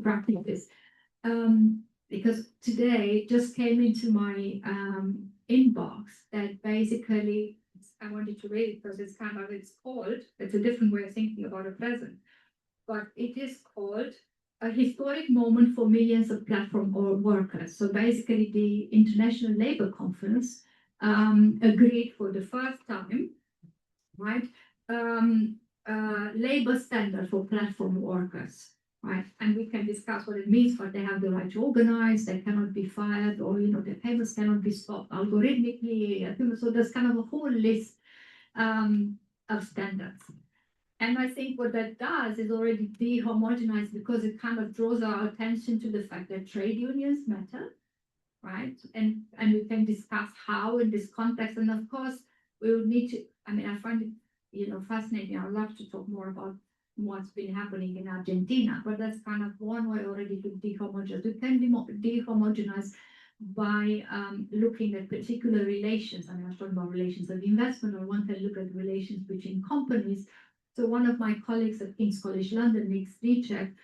practice, because today just came into my inbox that basically I wanted to read it because it's a different way of thinking about a present, but it is called a historic moment for millions of platform or workers. So basically the International Labour Conference agreed for the first time, right, labor standard for platform workers, right? And we can discuss what it means, but they have the right to organize, they cannot be fired, or their payments cannot be stopped algorithmically. So there's kind of a whole list of standards. And I think what that does is already de-homogenize because it kind of draws our attention to the fact that trade unions matter, right? And we can discuss how in this context. And of course, we would need to, I find it, fascinating. I'd love to talk more about what's been happening in Argentina, but that's kind of one way already to de-homogenize. We can de-homogenize by looking at particular relations. I was talking about relations of investment, or one can look at relations between companies. So one of my colleagues at King's College London, Nick Strycek,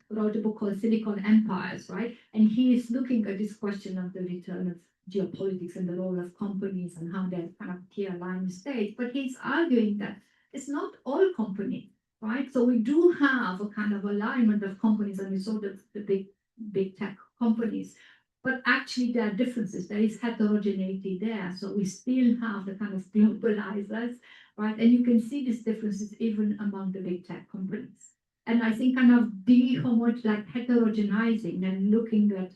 wrote a book called Silicon Empires, right? And he is looking at this question of the return of geopolitics and the role of companies and how they're kind of tier line states. But he's arguing that it's not all companies, right? So we do have a kind of alignment of companies, and we saw the big tech companies. But actually, there are differences. There is heterogeneity there. So we still have the kind of globalizers, right? And you can see these differences even among the big tech companies. And I think kind of heterogenizing and looking at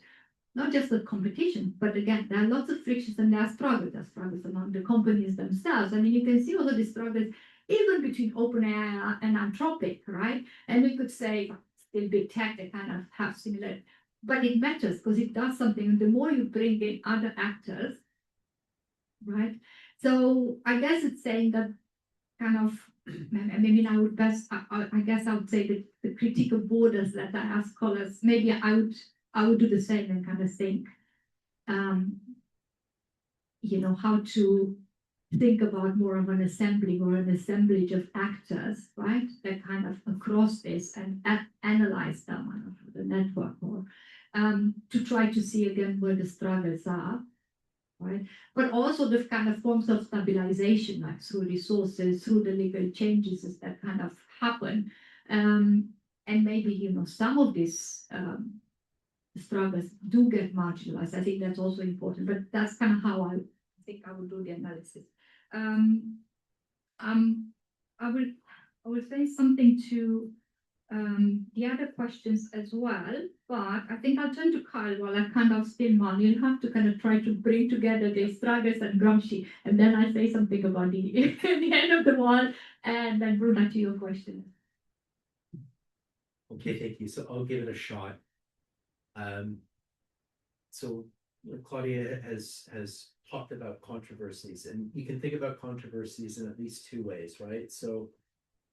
not just the competition, but again, there are lots of frictions and there are struggles. There are struggles among the companies themselves. I mean, you can see all of these struggles even between OpenAI and Anthropic, right? And we could say still big tech, they kind of have similar, but it matters because it does something. And the more you bring in other actors, right? So I guess it's saying that kind of, I would best, I guess I would say that the critical borders that I ask scholars, maybe I would do the same and kind of think, how to think about more of an assembling or an assemblage of actors, right? That kind of across this and analyze them on the network or to try to see again where the struggles are, right? But also the kind of forms of stabilization, like through resources, through the legal changes that kind of happen. And maybe, some of these struggles do get marginalized. I think that's also important, but that's kind of how I think I would do the analysis. I will say something to the other questions as well, but I think I'll turn to Kyle while I kind of spin one. You'll have to kind of try to bring together the Stragas and Gramsci, and then I'll say something about the the end of the wall, and then Bruna to your question. Okay, thank you. So I'll give it a shot. So Claudia has talked about controversies, and you can think about controversies in at least two ways, right? So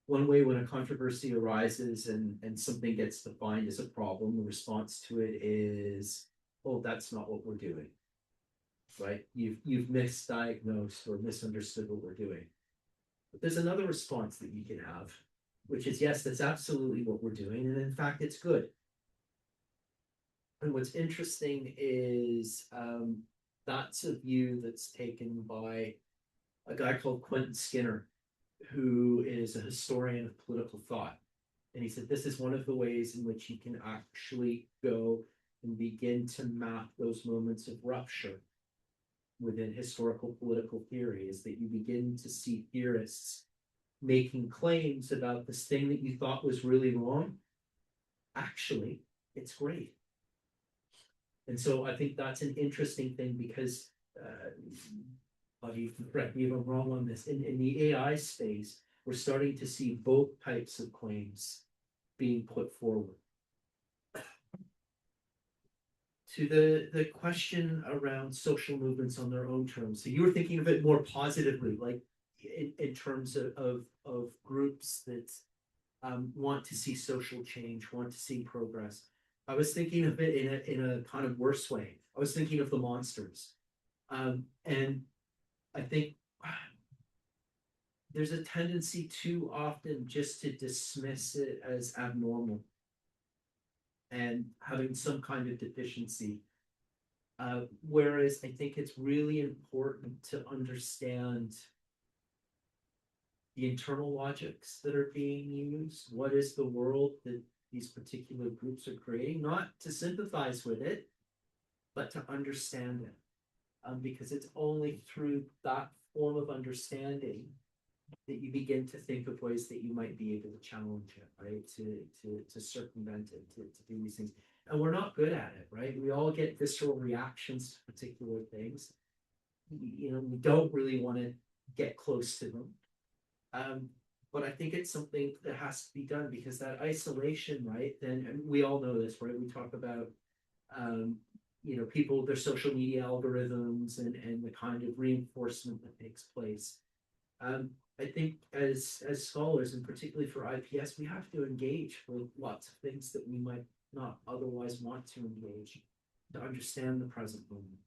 one way, when a controversy arises and something gets defined as a problem, the response to it is, oh, that's not what we're doing, right? You've misdiagnosed or misunderstood what we're doing. But there's another response that you can have, which is, yes, that's absolutely what we're doing, and in fact, it's good. And what's interesting is that's a view that's taken by a guy called Quentin Skinner, who is a historian of political thought. And he said this is one of the ways in which you can actually go and begin to map those moments of rupture within historical political theory, is that you begin to see theorists making claims about this thing that you thought was really wrong. Actually, it's great. And so I think that's an interesting thing, because you can correct me if I'm wrong on this. In the AI space, we're starting to see both types of claims being put forward. To the question around social movements on their own terms. So you were thinking of it more positively, like in terms of groups that want to see social change, want to see progress. I was thinking of it in a kind of worse way. I was thinking of the monsters. And I think there's a tendency too often just to dismiss it as abnormal and having some kind of deficiency. Whereas I think it's really important to understand the internal logics that are being used. What is the world that these particular groups are creating? Not to sympathize with it, but to understand it. Because it's only through that form of understanding that you begin to think of ways that you might be able to challenge it, right? To circumvent it, to do these things. And we're not good at it, right? We all get visceral reactions to particular things. You know, we don't really want to get close to them. But I think it's something that has to be done, because that isolation, right? Then, and we all know this, right? We talk about people, their social media algorithms and the kind of reinforcement that takes place. I think as scholars, and particularly for IPS, we have to engage with lots of things that we might not otherwise want to engage, to understand the present moment.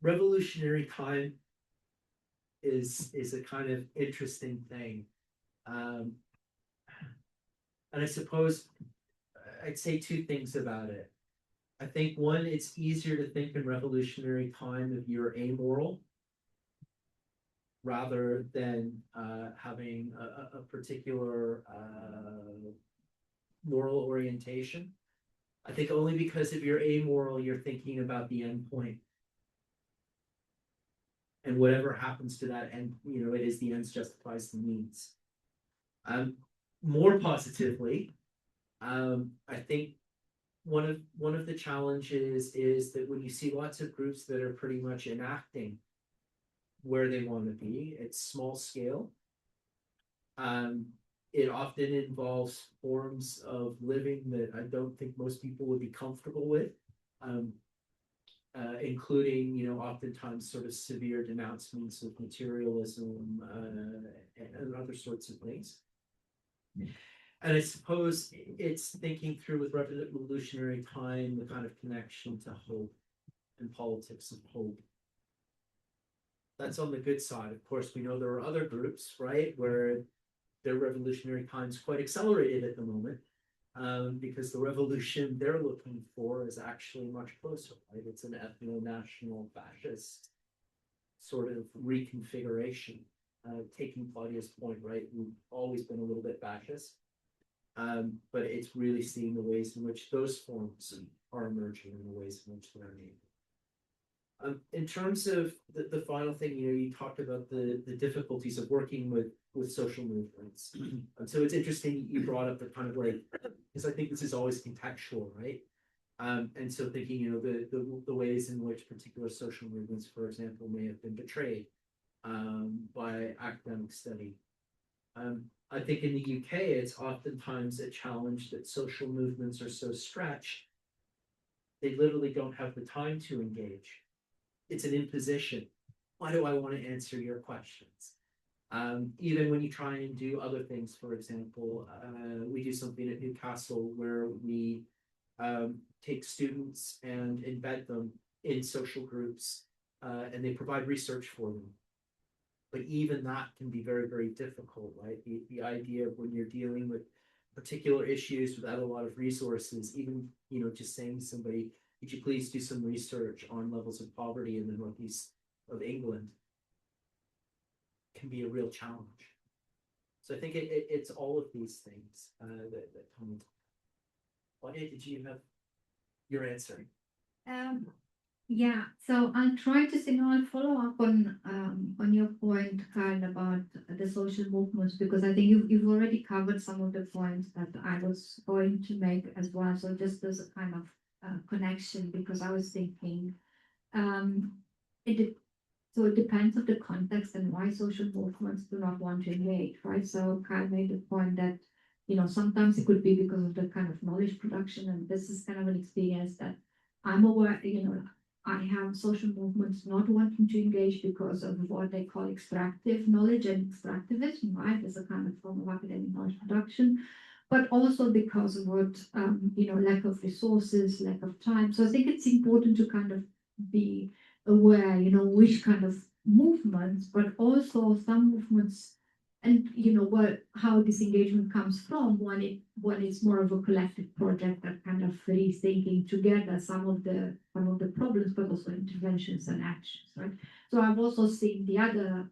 Revolutionary time is a kind of interesting thing. And I suppose I'd say two things about it. I think one, it's easier to think in revolutionary time if you're amoral, rather than having a particular moral orientation. I think only because if you're amoral, you're thinking about the end point. And whatever happens to that end, it is the ends justifies the means. More positively, I think one of the challenges is that when you see lots of groups that are pretty much enacting where they want to be, it's small scale. It often involves forms of living that I don't think most people would be comfortable with, including, oftentimes sort of severe denouncements of materialism and other sorts of things. And I suppose it's thinking through with revolutionary time the kind of connection to hope and politics of hope. That's on the good side. Of course, we know there are other groups, right, where their revolutionary time is quite accelerated at the moment, because the revolution they're looking for is actually much closer, right? It's an ethno-national fascist sort of reconfiguration. Taking Claudia's point, right, we've always been a little bit fascist, but it's really seeing the ways in which those forms are emerging and the ways in which they're made. In terms of the final thing, you talked about the difficulties of working with social movements. And so it's interesting you brought up the kind of like, because I think this is always contextual, right? And so thinking, the ways in which particular social movements, for example, may have been betrayed by academic study. I think in the UK, it's oftentimes a challenge that social movements are so stretched, they literally don't have the time to engage. It's an imposition. Why do I want to answer your questions? Even when you try and do other things, for example, we do something at Newcastle where we take students and embed them in social groups, and they provide research for them. But even that can be very, very difficult, right? The idea of when you're dealing with particular issues without a lot of resources, even, just saying to somebody, could you please do some research on levels of poverty in the northeast of England, can be a real challenge. So I think it's all of these things that come. Claudia, did you have your answer? Yeah, so I'll try to I'll follow up on your point, Carl, about the social movements, because I think you've already covered some of the points that I was going to make as well. So just as a kind of connection, because I was thinking, so it depends on the context and why social movements do not want to engage, right? So Carl made the point that, sometimes it could be because of the kind of knowledge production, and this is kind of an experience that I'm aware, I have social movements not wanting to engage because of what they call extractive knowledge and extractivism, right? As a kind of form of academic knowledge production, but also because of what, lack of resources, lack of time. So I think it's important to kind of be aware, which kind of movements, but also some movements, and how this engagement comes from when it's more of a collective project that kind of rethinking together some of the problems, but also interventions and actions, right? So I've also seen the other,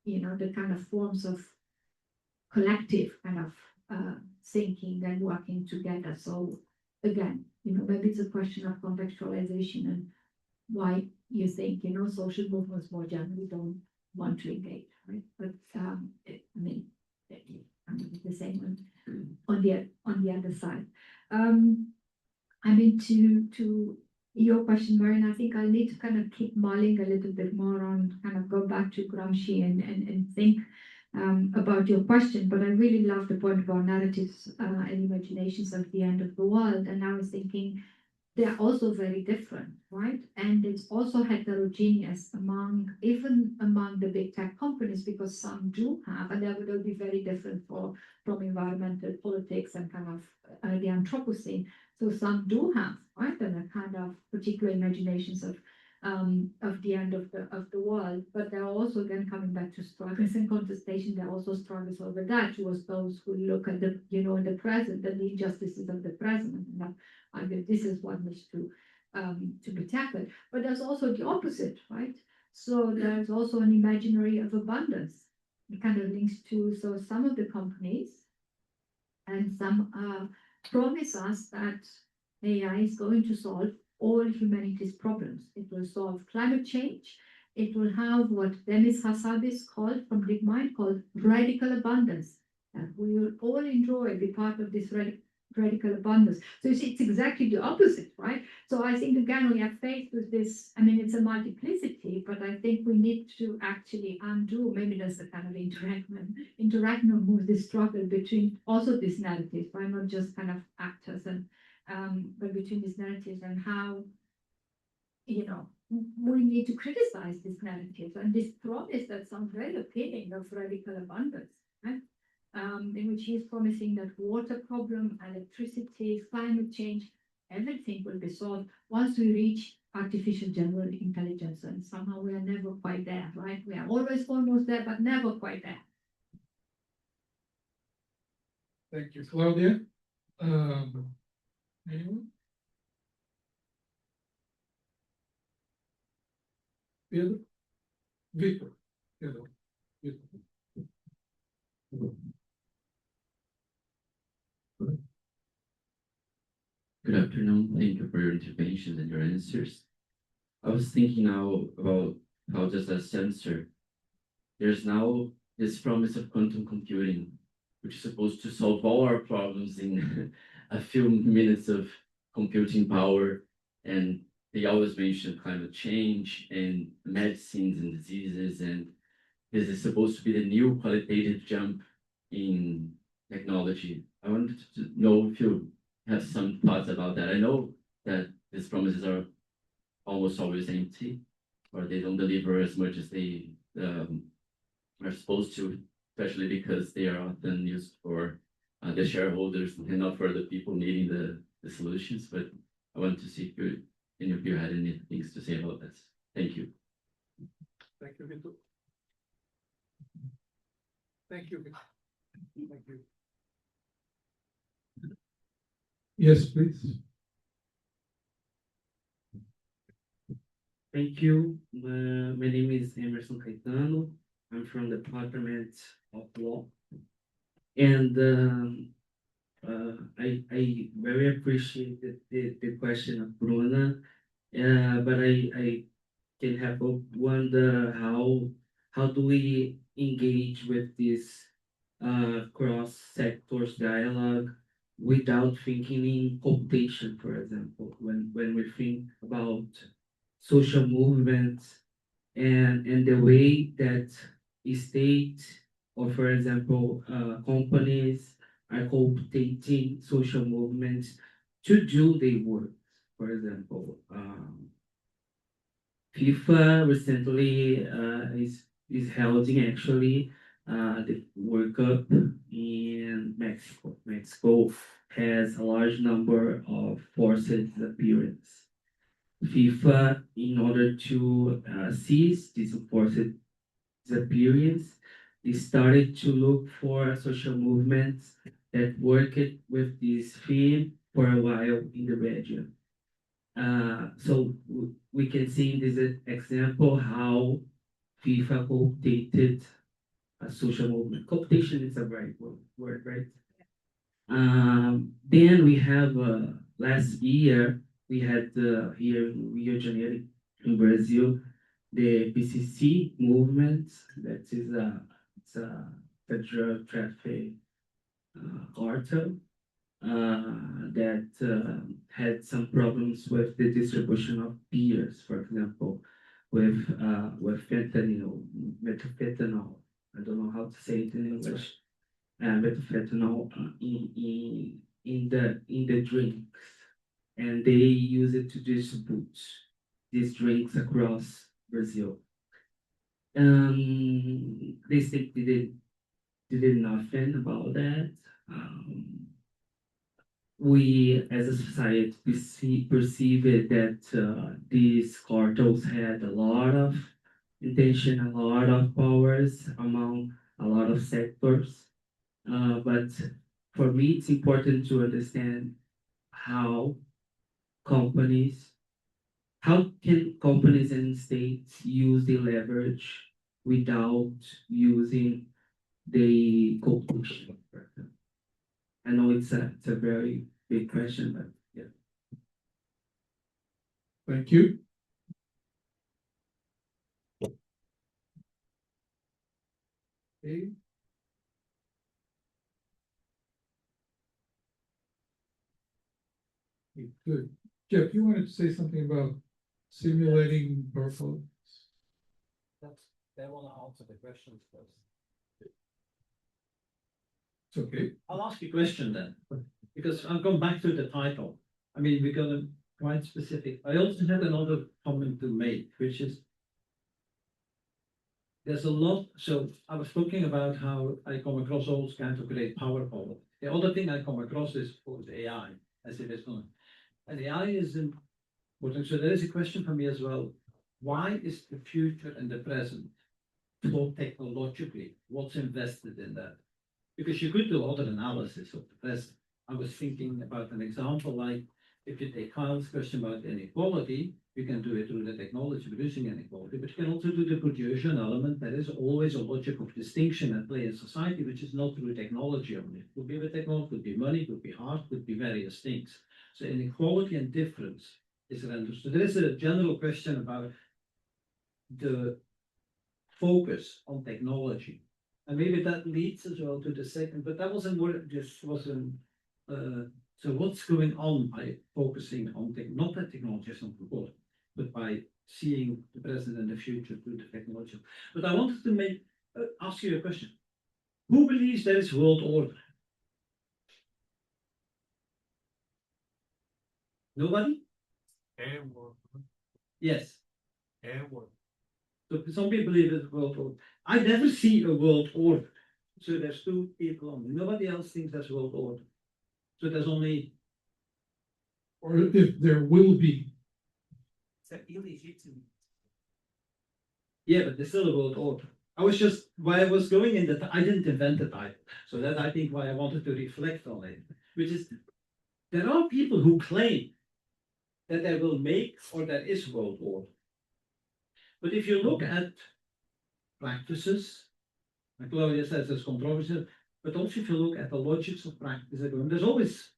the kind of forms of collective kind of thinking and working together. So again, maybe it's a question of contextualization and why you think, social movements more generally don't want to engage, right? But the same on the other side. To your question, Marian, I think I'll need to kind of keep mulling a little bit more on, kind of go back to Gramsci and think about your question. But I really love the point about narratives and imaginations of the end of the world. And I was thinking, they're also very different, right? And it's also heterogeneous even among the big tech companies, because some do have, and they'll be very different from environmental politics and kind of the Anthropocene. So some do have, right, and a kind of particular imaginations of the end of the world. But they're also, again, coming back to struggles and contestation, there are also struggles over that towards those who look at the, in the present, and the injustices of the present. And I think this is what needs to be tackled. But there's also the opposite, right? So there's also an imaginary of abundance. It kind of links to, so some of the companies and some promise us that AI is going to solve all humanity's problems. It will solve climate change. It will have what Demis Hassabis called, from DeepMind, called radical abundance. And we will all enjoy, be part of this radical abundance. So you see, it's exactly the opposite, right? So I think, again, we are faced with this. It's a multiplicity, but I think we need to actually undo, maybe that's the kind of interaction with the struggle between also these narratives, right? Not just kind of actors, and but between these narratives and how, we need to criticize these narratives and this promise that sounds very appealing of radical abundance, right? In which he's promising that water problem, electricity, climate change, everything will be solved once we reach artificial general intelligence. And somehow we are never quite there, right? We are always almost there, but never quite there. Thank you, Claudia. Anyone? Pedro? Victor? Pedro? Victor. Good afternoon. Thank you for your interventions and your answers. I was thinking now about how just a sensor, there's now this promise of quantum computing, which is supposed to solve all our problems in a few minutes of computing power. And they always mention climate change and medicines and diseases. And this is supposed to be the new qualitative jump in technology. I wanted to know if you have some thoughts about that. I know that these promises are almost always empty, or they don't deliver as much as they are supposed to, especially because they are often used for the shareholders and not for the people needing the solutions. But I want to see if any of you had any things to say about this. Thank you. Thank you, Vito. Thank you. Thank you. Yes, please. Thank you. My name is Emerson Caetano. I'm from the Department of Law. And I very appreciate the question of Bruna, but I can help but wonder how do we engage with this cross sectors dialogue without thinking in cooptation, for example, when we think about social movements and the way that state or, for example, companies are cooptating social movements to do their work. For example, FIFA recently is holding actually the World Cup in Mexico. Mexico has a large number of forced disappearance. FIFA, in order to seize this forced disappearance, they started to look for social movements that worked with this theme for a while in the region. So we can see in this example how FIFA cooptated a social movement. Cooptation is a right word, right? Then we have last year we had here in Rio de Janeiro in Brazil the PCC movement. That is it's a drug traffic cartel that had some problems with the distribution of beers, for example, with fentanyl, methamphetamine. I don't know how to say it in English. Methamphetamine in the drinks, and they use it to distribute these drinks across Brazil. They think they did nothing about that. We as a society perceive it that these cartels had a lot of intention, a lot of powers among a lot of sectors. But for me, it's important to understand how can companies and states use the leverage without using the cooperation. I know it's a very big question, but yeah. Thank you. Okay. Good. Jeff, you wanted to say something about simulating performance? They want to answer the questions first. It's okay. I'll ask you a question then, because I'll come back to the title. I mean, we're going to quite specific. I also had another comment to make, which is there's a lot. So I was talking about how I come across all kinds of great power problems. The other thing I come across is, of course, AI, as it is known. And AI is important. So there is a question for me as well. Why is the future and the present so technologically? What's invested in that? Because you could do other analysis of the present. I was thinking about an example like if you take Kyle's question about inequality, you can do it through the technology reducing inequality, but you can also do the production element. There is always a logic of distinction at play in society, which is not through technology only. It could be with technology, could be money, could be art, could be various things. So inequality and difference is rendered. So there is a general question about the focus on technology. And maybe that leads as well to the second, but that wasn't what this wasn't. So what's going on by focusing on not that technology is not important, but by seeing the present and the future through the technology. But I wanted to ask you a question. Who believes there is world order? Nobody? Yes. So some people believe it's world order. I never see a world order. So there's two people only. Nobody else thinks there's world order. So there's only. Or if there will be. Yeah, but there's still a world order. I was just why I was going in that I didn't invent the title. So that I think why I wanted to reflect on it, which is there are people who claim that they will make or there is world order. But if you look at practices, like Claudia says, there's controversy, but also if you look at the logics of practice, there's always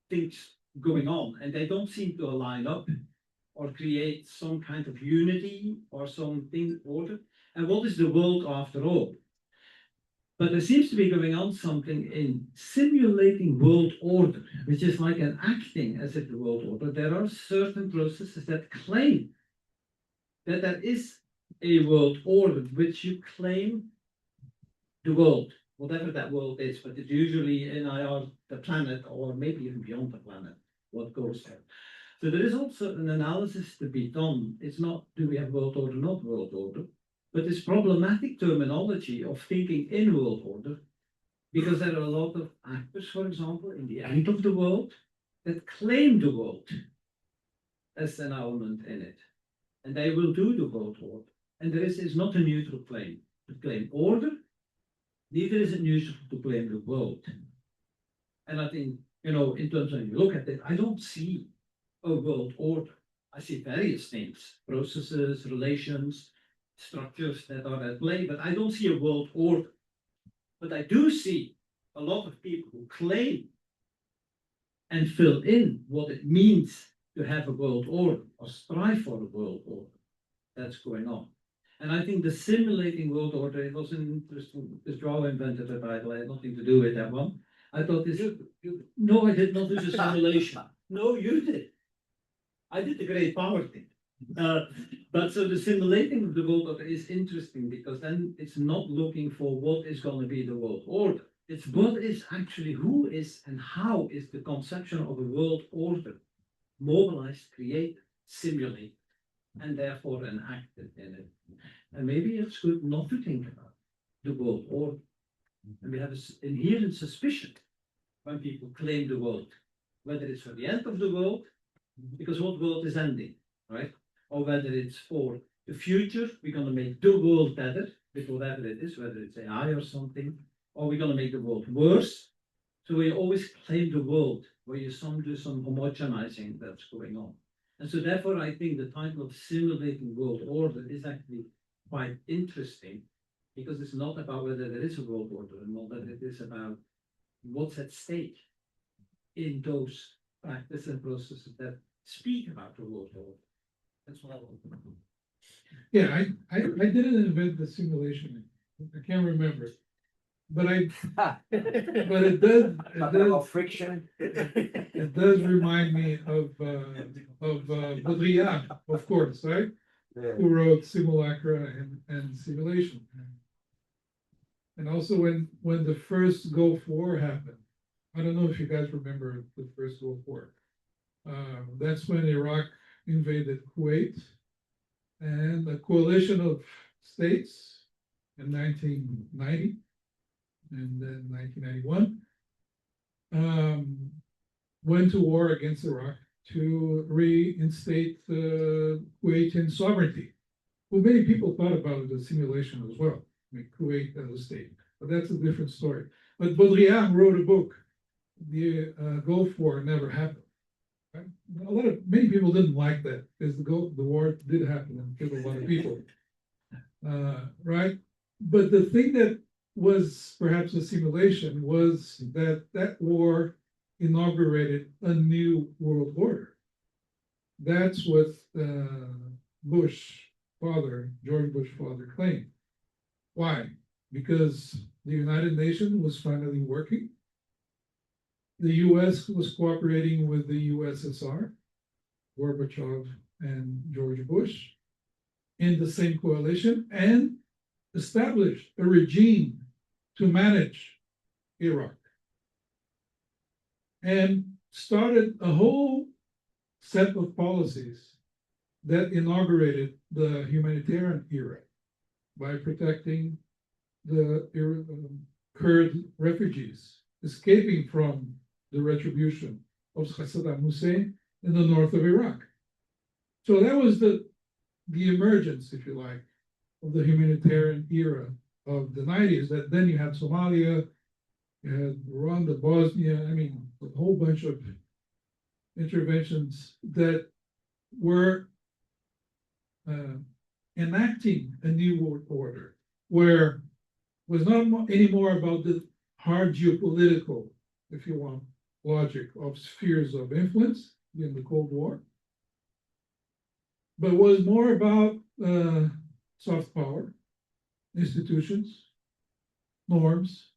things going on, and they don't seem to align up or create some kind of unity or something order. And what is the world after all? But there seems to be going on something in simulating world order, which is like an acting as if the world order. There are certain processes that claim that there is a world order, which you claim the world, whatever that world is, but it's usually in the planet or maybe even beyond the planet, what goes there. So there is also an analysis to be done. It's not do we have world order, not world order, but this problematic terminology of thinking in world order, because there are a lot of actors, for example, in the end of the world, that claim the world as an element in it. And they will do the world order. And there is not a neutral claim. To claim order, neither is it neutral to claim the world. And I think, in terms of when you look at it, I don't see a world order. I see various things, processes, relations, structures that are at play, but I don't see a world order. But I do see a lot of people who claim and fill in what it means to have a world order or strive for a world order that's going on. And I think the simulating world order, it was an interesting, this draw invented the title, I had nothing to do with that one. I thought this, no, I did not do the simulation. No, you did. I did the great power thing. But so the simulating of the world order is interesting because then it's not looking for what is going to be the world order. It's what is actually, who is and how is the conception of a world order mobilized, created, simulated, and therefore enacted in it. And maybe it's good not to think about the world order. And we have an inherent suspicion when people claim the world, whether it's for the end of the world, because what world is ending, right? Or whether it's for the future, we're going to make the world better with whatever it is, whether it's AI or something, or we're going to make the world worse. So we always claim the world, where you do some homogenizing that's going on. And so therefore, I think the title of simulating world order is actually quite interesting, because it's not about whether there is a world order or not, that it is about what's at stake in those practices and processes that speak about the world order. That's what I want to know. Yeah, I didn't invent the simulation. I can't remember. But it does friction. It does remind me of Baudrillard, of course, right? Yeah. Who wrote Simulacra and Simulation. And also when the first Gulf War happened, I don't know if you guys remember the first Gulf War. That's when Iraq invaded Kuwait, and a coalition of states in 1990 and then 1991 went to war against Iraq to reinstate Kuwaitian sovereignty. Well, many people thought about it as simulation as well, Kuwait as a state, but that's a different story. But Baudrillard wrote a book, The Gulf War Never Happened. Right? Many people didn't like that because the war did happen and killed a lot of people, right? But the thing that was perhaps a simulation was that war inaugurated a new world order. That's what Bush father, George Bush father, claimed. Why? Because the United Nations was finally working. The US was cooperating with the USSR, Gorbachev and George Bush, in the same coalition and established a regime to manage Iraq and started a whole set of policies that inaugurated the humanitarian era by protecting the Kurd refugees escaping from the retribution of Saddam Hussein in the north of Iraq. So that was the emergence, if you like, of the humanitarian era of the 90s. That then you had Somalia, you had Rwanda, Bosnia, I mean, a whole bunch of interventions that were enacting a new world order where it was not anymore about the hard geopolitical, if you want, logic of spheres of influence in the Cold War, but was more about soft power, institutions, norms,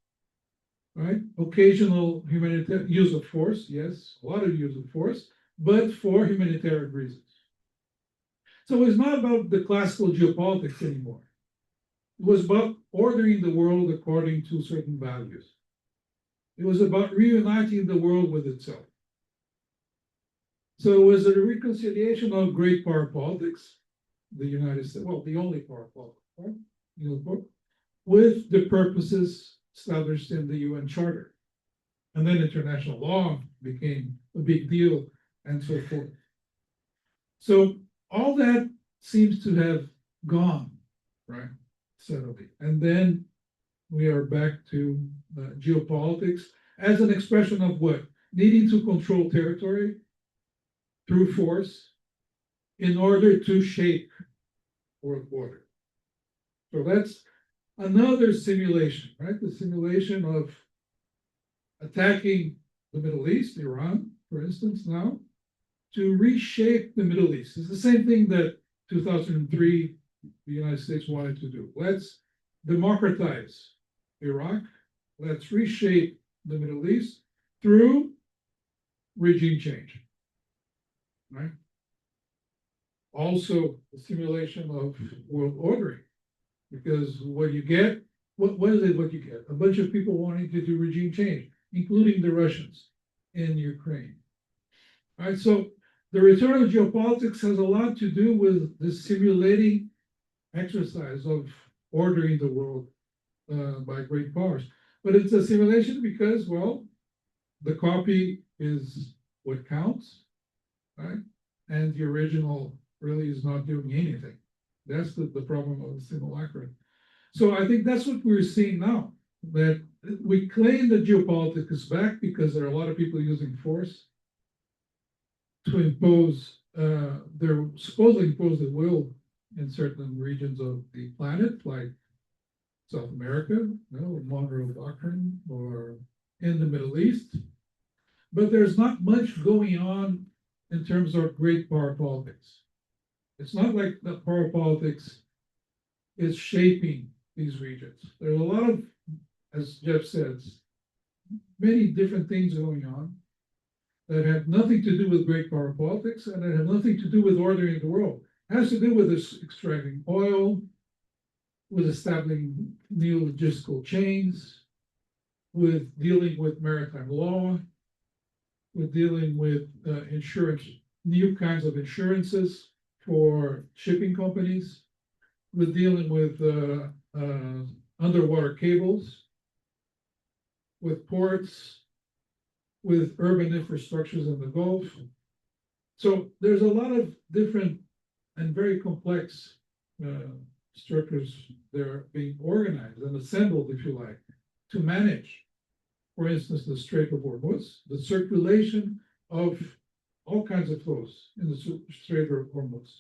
right? Occasional humanitarian use of force, yes, a lot of use of force, but for humanitarian reasons. So it's not about the classical geopolitics anymore. It was about ordering the world according to certain values. It was about reuniting the world with itself. So it was a reconciliation of great power politics, the United States, well, the only power politics, right? With the purposes established in the UN Charter. And then international law became a big deal and so forth. So all that seems to have gone, right? Suddenly. And then we are back to geopolitics as an expression of what? Needing to control territory through force in order to shape world order. So that's another simulation, right? The simulation of attacking the Middle East, Iran, for instance, now, to reshape the Middle East. It's the same thing that 2003, the United States wanted to do. Let's democratize Iraq. Let's reshape the Middle East through regime change, right? Also, the simulation of world ordering, because what you get, what is it what you get? A bunch of people wanting to do regime change, including the Russians in Ukraine. All right, so the return of geopolitics has a lot to do with the simulating exercise of ordering the world by great powers. But it's a simulation because, well, the copy is what counts, right? And the original really is not doing anything. That's the problem of the simulacra. So I think that's what we're seeing now, that we claim that geopolitics is back because there are a lot of people using force to impose, they're supposedly impose the will in certain regions of the planet, like South America, Monroe Doctrine, or in the Middle East. But there's not much going on in terms of great power politics. It's not like the power politics is shaping these regions. There's a lot of, as Jeff says, many different things going on that have nothing to do with great power politics and that have nothing to do with ordering the world. It has to do with this extracting oil, with establishing new logistical chains, with dealing with maritime law, with dealing with insurance, new kinds of insurances for shipping companies, with dealing with underwater cables, with ports, with urban infrastructures in the Gulf. So there's a lot of different and very complex structures that are being organized and assembled, if you like, to manage, for instance, the Strait of Hormuz, the circulation of all kinds of flows in the Strait of Hormuz.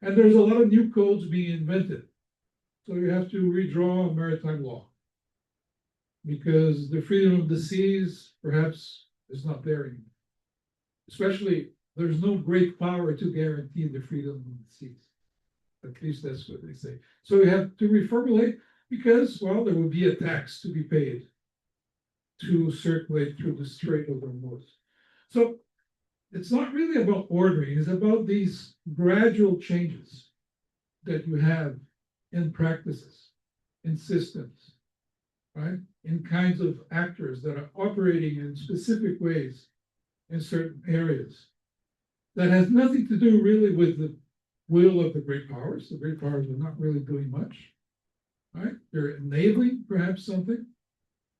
And there's a lot of new codes being invented. So you have to redraw maritime law because the freedom of the seas perhaps is not there anymore. Especially there's no great power to guarantee the freedom of the seas. At least that's what they say. So we have to reformulate because, well, there will be a tax to be paid to circulate through the Strait of Hormuz. So it's not really about ordering, it's about these gradual changes that you have in practices, in systems, right? In kinds of actors that are operating in specific ways in certain areas. That has nothing to do really with the will of the great powers. The great powers are not really doing much, right? They're enabling perhaps something,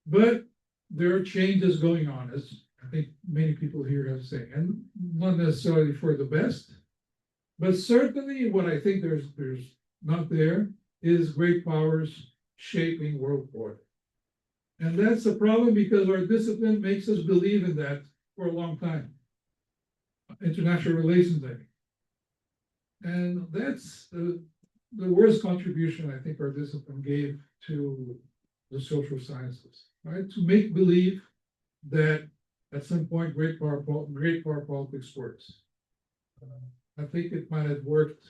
but there are changes going on, as I think many people here have said, and not necessarily for the best, but certainly what I think there's not there is great powers shaping world order. And that's a problem because our discipline makes us believe in that for a long time. International relations, I mean. And that's the worst contribution I think our discipline gave to the social sciences, right? To make believe that at some point great power politics works. I think it might have worked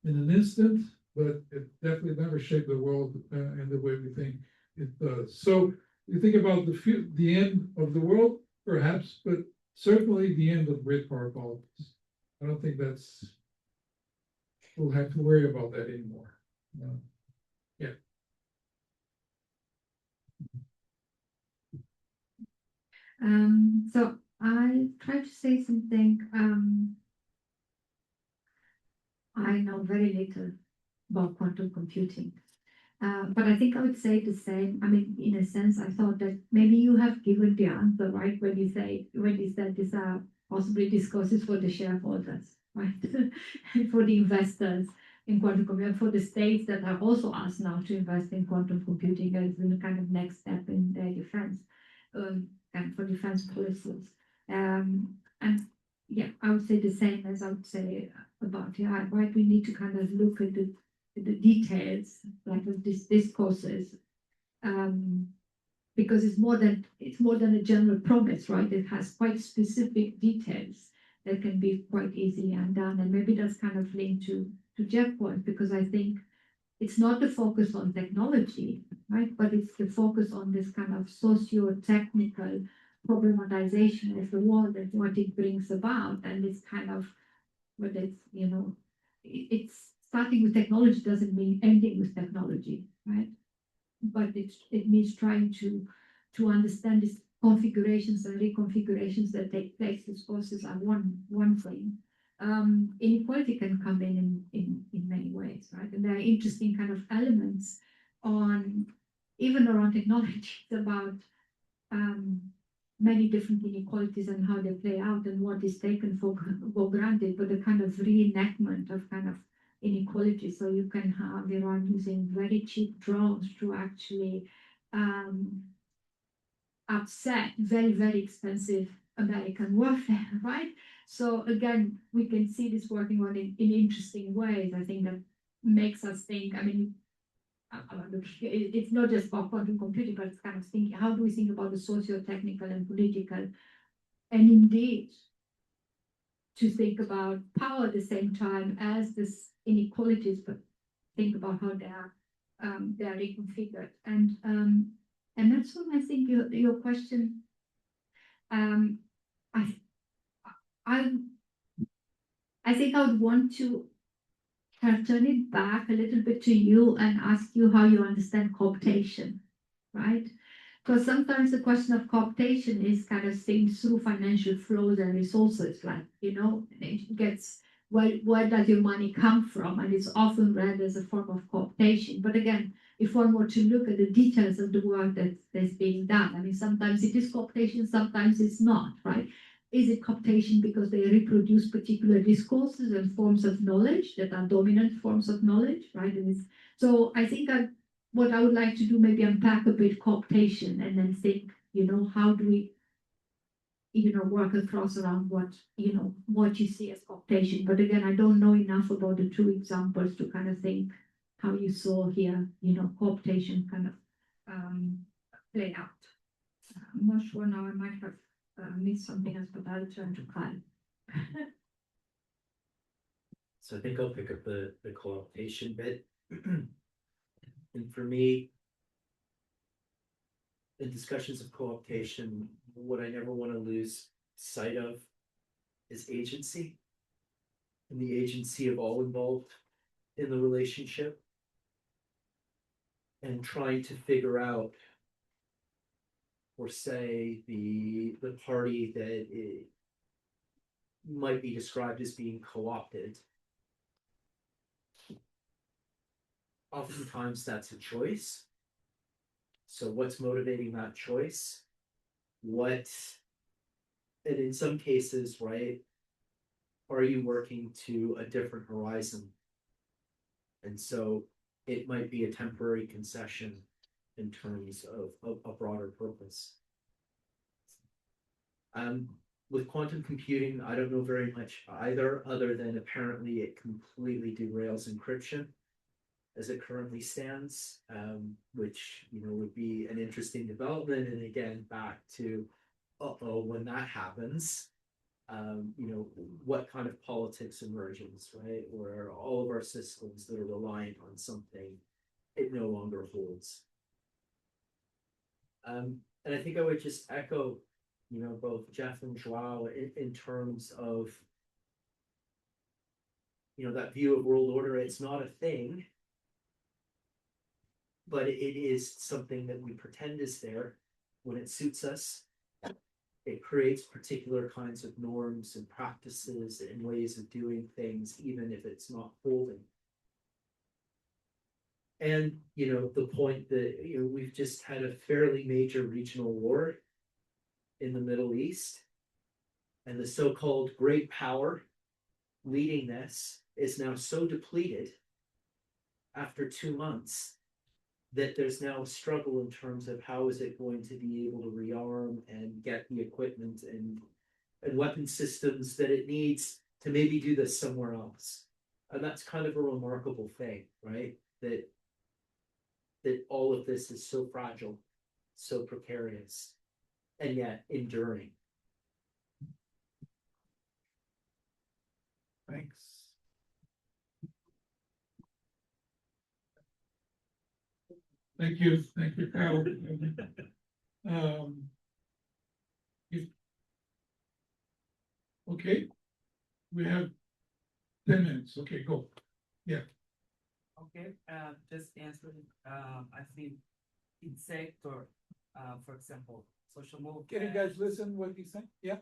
in an instant, but it definitely never shaped the world in the way we think it does. So you think about the end of the world, perhaps, but certainly the end of great power politics. I don't think we'll have to worry about that anymore. Yeah. So I try to say something. I know very little about quantum computing, but I think I would say the same. I mean, in a sense, I thought that maybe you have given the answer, right? When you said these are possibly discourses for the shareholders, right? And for the investors in quantum computing, for the states that are also asked now to invest in quantum computing as a kind of next step in their defense, and for defense policies. And yeah, I would say the same as I would say about AI, right? We need to kind of look at the details, like of these discourses, because it's more than a general promise, right? It has quite specific details that can be quite easily undone, and maybe that's kind of linked to Jeff's point, because I think it's not the focus on technology, right? But it's the focus on this kind of socio-technical problematization of the world and what it brings about, and it's kind of, whether it's, it's starting with technology doesn't mean ending with technology, right? But it means trying to understand these configurations and reconfigurations that take place. These forces are one thing. Inequality can come in many ways, right? And there are interesting kind of elements even around technology about many different inequalities and how they play out and what is taken for granted, but the kind of reenactment of kind of inequality. So you can have Iran using very cheap drones to actually upset very, very expensive American warfare, right? So again, we can see this working on in interesting ways. I think that makes us think, I mean, it's not just about quantum computing, but it's kind of thinking, how do we think about the socio-technical and political, and indeed to think about power at the same time as this inequalities, but think about how they are reconfigured. And that's what I think your question. I think I would want to turn it back a little bit to you and ask you how you understand cooptation, right? Because sometimes the question of cooptation is kind of seen through financial flows and resources, like, it gets, well, where does your money come from? And it's often read as a form of cooptation. But again, if one were to look at the details of the work that's being done, I mean, sometimes it is cooptation, sometimes it's not, right? Is it cooptation because they reproduce particular discourses and forms of knowledge that are dominant forms of knowledge, right? So I think what I would like to do, maybe unpack a bit cooptation and then think, how do we, work across around what you see as cooptation. But again, I don't know enough about the two examples to kind of think how you saw here, cooptation kind of play out. I'm not sure now, I might have missed something else, but I'll turn to Kyle. So I think I'll pick up the co-optation bit. And for me, in discussions of co-optation, what I never want to lose sight of is agency and the agency of all involved in the relationship, and trying to figure out, or say the party that it might be described as being co-opted. Oftentimes that's a choice. So what's motivating that choice? And in some cases, right, are you working to a different horizon? And so it might be a temporary concession in terms of a broader purpose. With quantum computing, I don't know very much either, other than apparently it completely derails encryption as it currently stands, which would be an interesting development. And again, back to when that happens, what kind of politics emerges, right? Where all of our systems that are reliant on something, it no longer holds. And I think I would just echo, both Jeff and Joao in terms of, that view of world order. It's not a thing, but it is something that we pretend is there when it suits us. It creates particular kinds of norms and practices and ways of doing things, even if it's not holding. And, the point that, we've just had a fairly major regional war in the Middle East, and the so-called great power leading this is now so depleted after 2 months that there's now a struggle in terms of how is it going to be able to rearm and get the equipment and weapon systems that it needs to maybe do this somewhere else. And that's kind of a remarkable thing, right? That all of this is so fragile, so precarious, and yet enduring. Thanks. Thank you, Kyle. Okay, we have 10 minutes. Okay, go. Yeah. Okay, just answering, I think in sector, for example, social movement. Can you guys listen what he's saying? Yeah.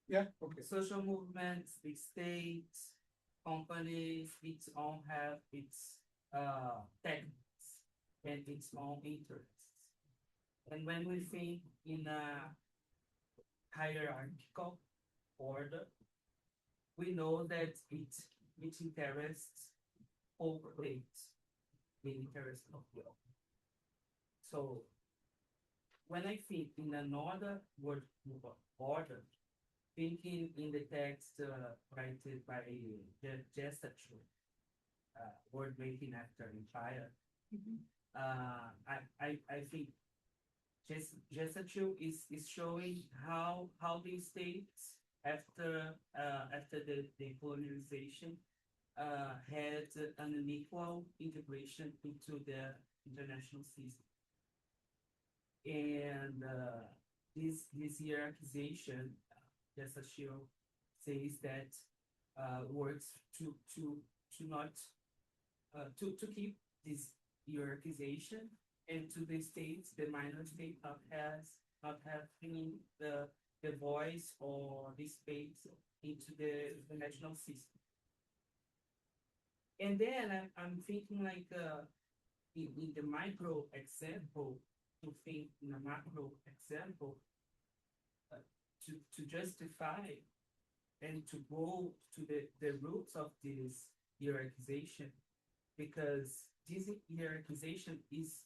Yeah. Okay. Social movements, the states, companies, its own have its techniques and its own interests. And when we think in a hierarchical order, we know that its interests overweight the interest of the other. So when I think in another word order, thinking in the text written by Gestature, word making after empire, I think Gestature is showing how the states after the colonization had an unequal integration into the international system. And this hierarchization, Gestature says that works to not to keep this hierarchization, and to the states, the minor state not having the voice or the space into the national system. And then I'm thinking like in the micro example, to think in a macro example, to justify and to go to the roots of this hierarchization, because this hierarchization is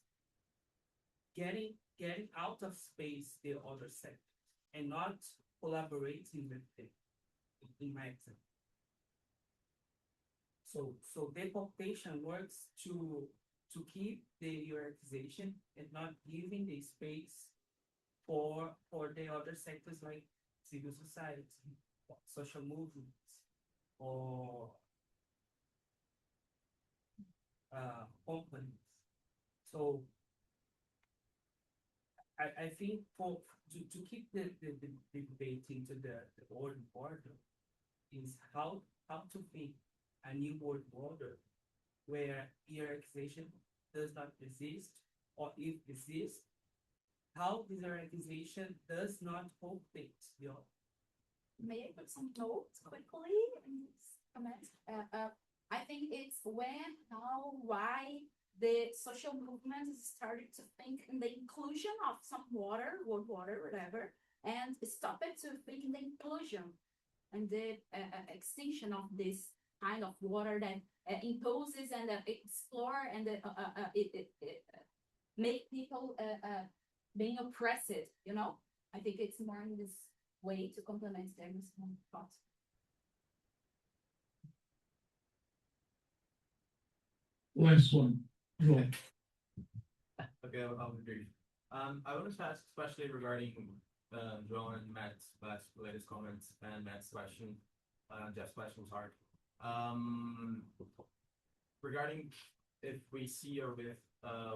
getting out of space the other sectors and not collaborating with them, in my example. So deportation works to keep the hierarchization and not giving the space for the other sectors like civil society. social movements or companies. So I think to keep the debate into the world order is how to think a new world order where hierarchization does not exist, or if exists, how this hierarchization does not hold things, you know. May I put some notes quickly in this comment? I think it's when, how, why the social movements started to think in the inclusion of some water, world water, whatever, and stop it to think in the inclusion and the extinction of this kind of water that imposes and explore and it make people being oppressed, you know? I think it's more in this way to complement their thoughts. Last one. Roy. Okay, I'll be brief. I wanted to ask, especially regarding Joan and Matt's latest comments and Matt's question, Jeff's question, sorry. Regarding if we see or if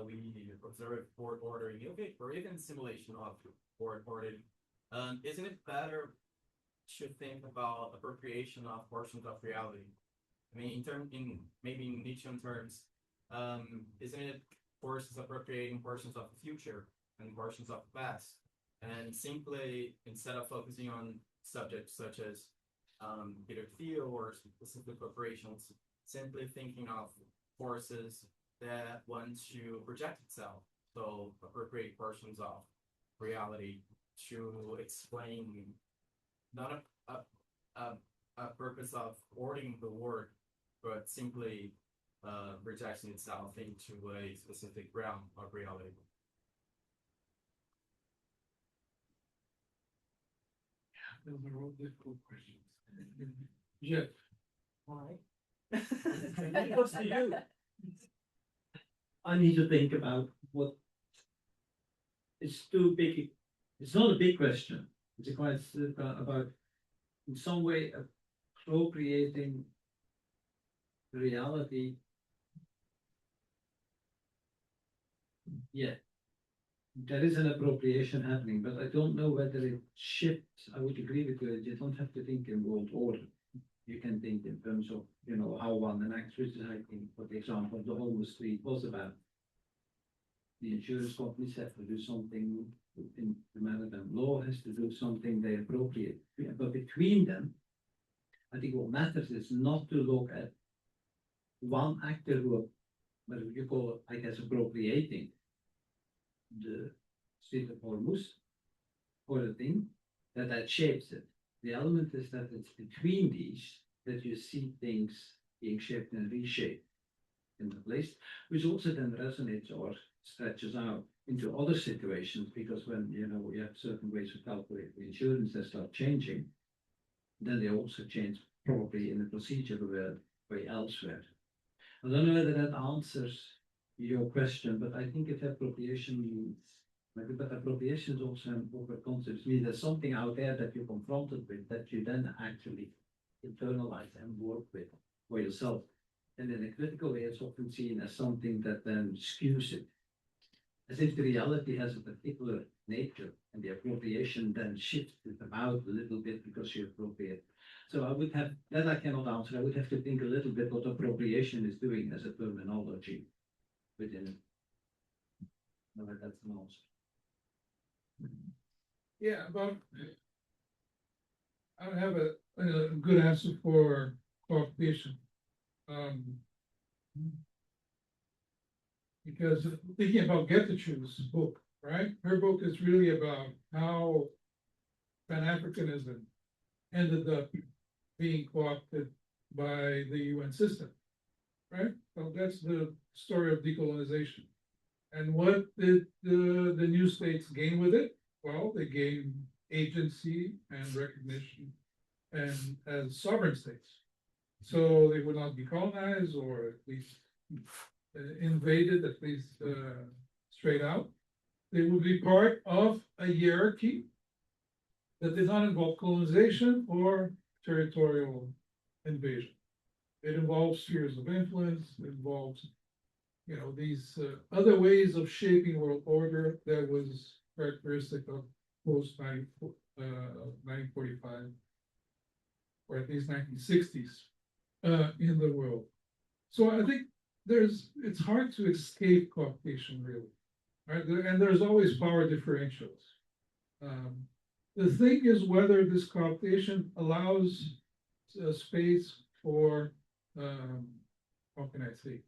we observe board ordering, okay, or even simulation of board ordering, isn't it better to think about appropriation of portions of reality? I mean, maybe in Nietzschean terms, isn't it forces appropriating portions of the future and portions of the past? And simply, instead of focusing on subjects such as Peter Thiel or specific corporations, simply thinking of forces that want to project itself, so appropriate portions of reality to explain not a purpose of ordering the world, but simply projecting itself into a specific realm of reality. Those are all difficult questions. Jeff. Why? What's to you? I need to think about what. It's too big. It's not a big question. It's a question about, in some way, appropriating reality. Yeah, there is an appropriation happening, but I don't know whether it shifts. I would agree with you. You don't have to think in world order. You can think in terms of, you know, how one enacts recycling. For example, the homeless street was about. The insurance companies have to do something, in the maritime law has to do something they appropriate. Yeah, but between them, I think what matters is not to look at one actor who, what you call, I guess, appropriating the state of Hormuz or the thing that shapes it. The element is that it's between these that you see things being shaped and reshaped in the place, which also then resonates or stretches out into other situations, because when, you know, you have certain ways of calculating insurance that start changing, then they also change probably in the procedural way elsewhere. I don't know whether that answers your question, but I think if appropriation means, but appropriation is also an over concept. It means there's something out there that you're confronted with that you then actually internalize and work with for yourself. And in a critical way, it's often seen as something that then skews it, as if the reality has a particular nature, and the appropriation then shifts it about a little bit because you appropriate. So I would have, that I cannot answer. I would have to think a little bit what appropriation is doing as a terminology within it. No, that's an answer. Yeah, but I don't have a good answer for qualification. Because thinking about Getachu's book, right? Her book is really about how Pan-Africanism ended up being co-opted by the UN system, right? So that's the story of decolonization. And what did the new states gain with it? Well, they gained agency and recognition and as sovereign states. So they would not be colonized or at least invaded, at least straight out. They would be part of a hierarchy that did not involve colonization or territorial invasion. It involves spheres of influence, it involves, these other ways of shaping world order that was characteristic of post 1945, or at least 1960s, in the world. So I think it's hard to escape cooptation, really, right? And there's always power differentials. The thing is whether this cooptation allows a space for, how can I say,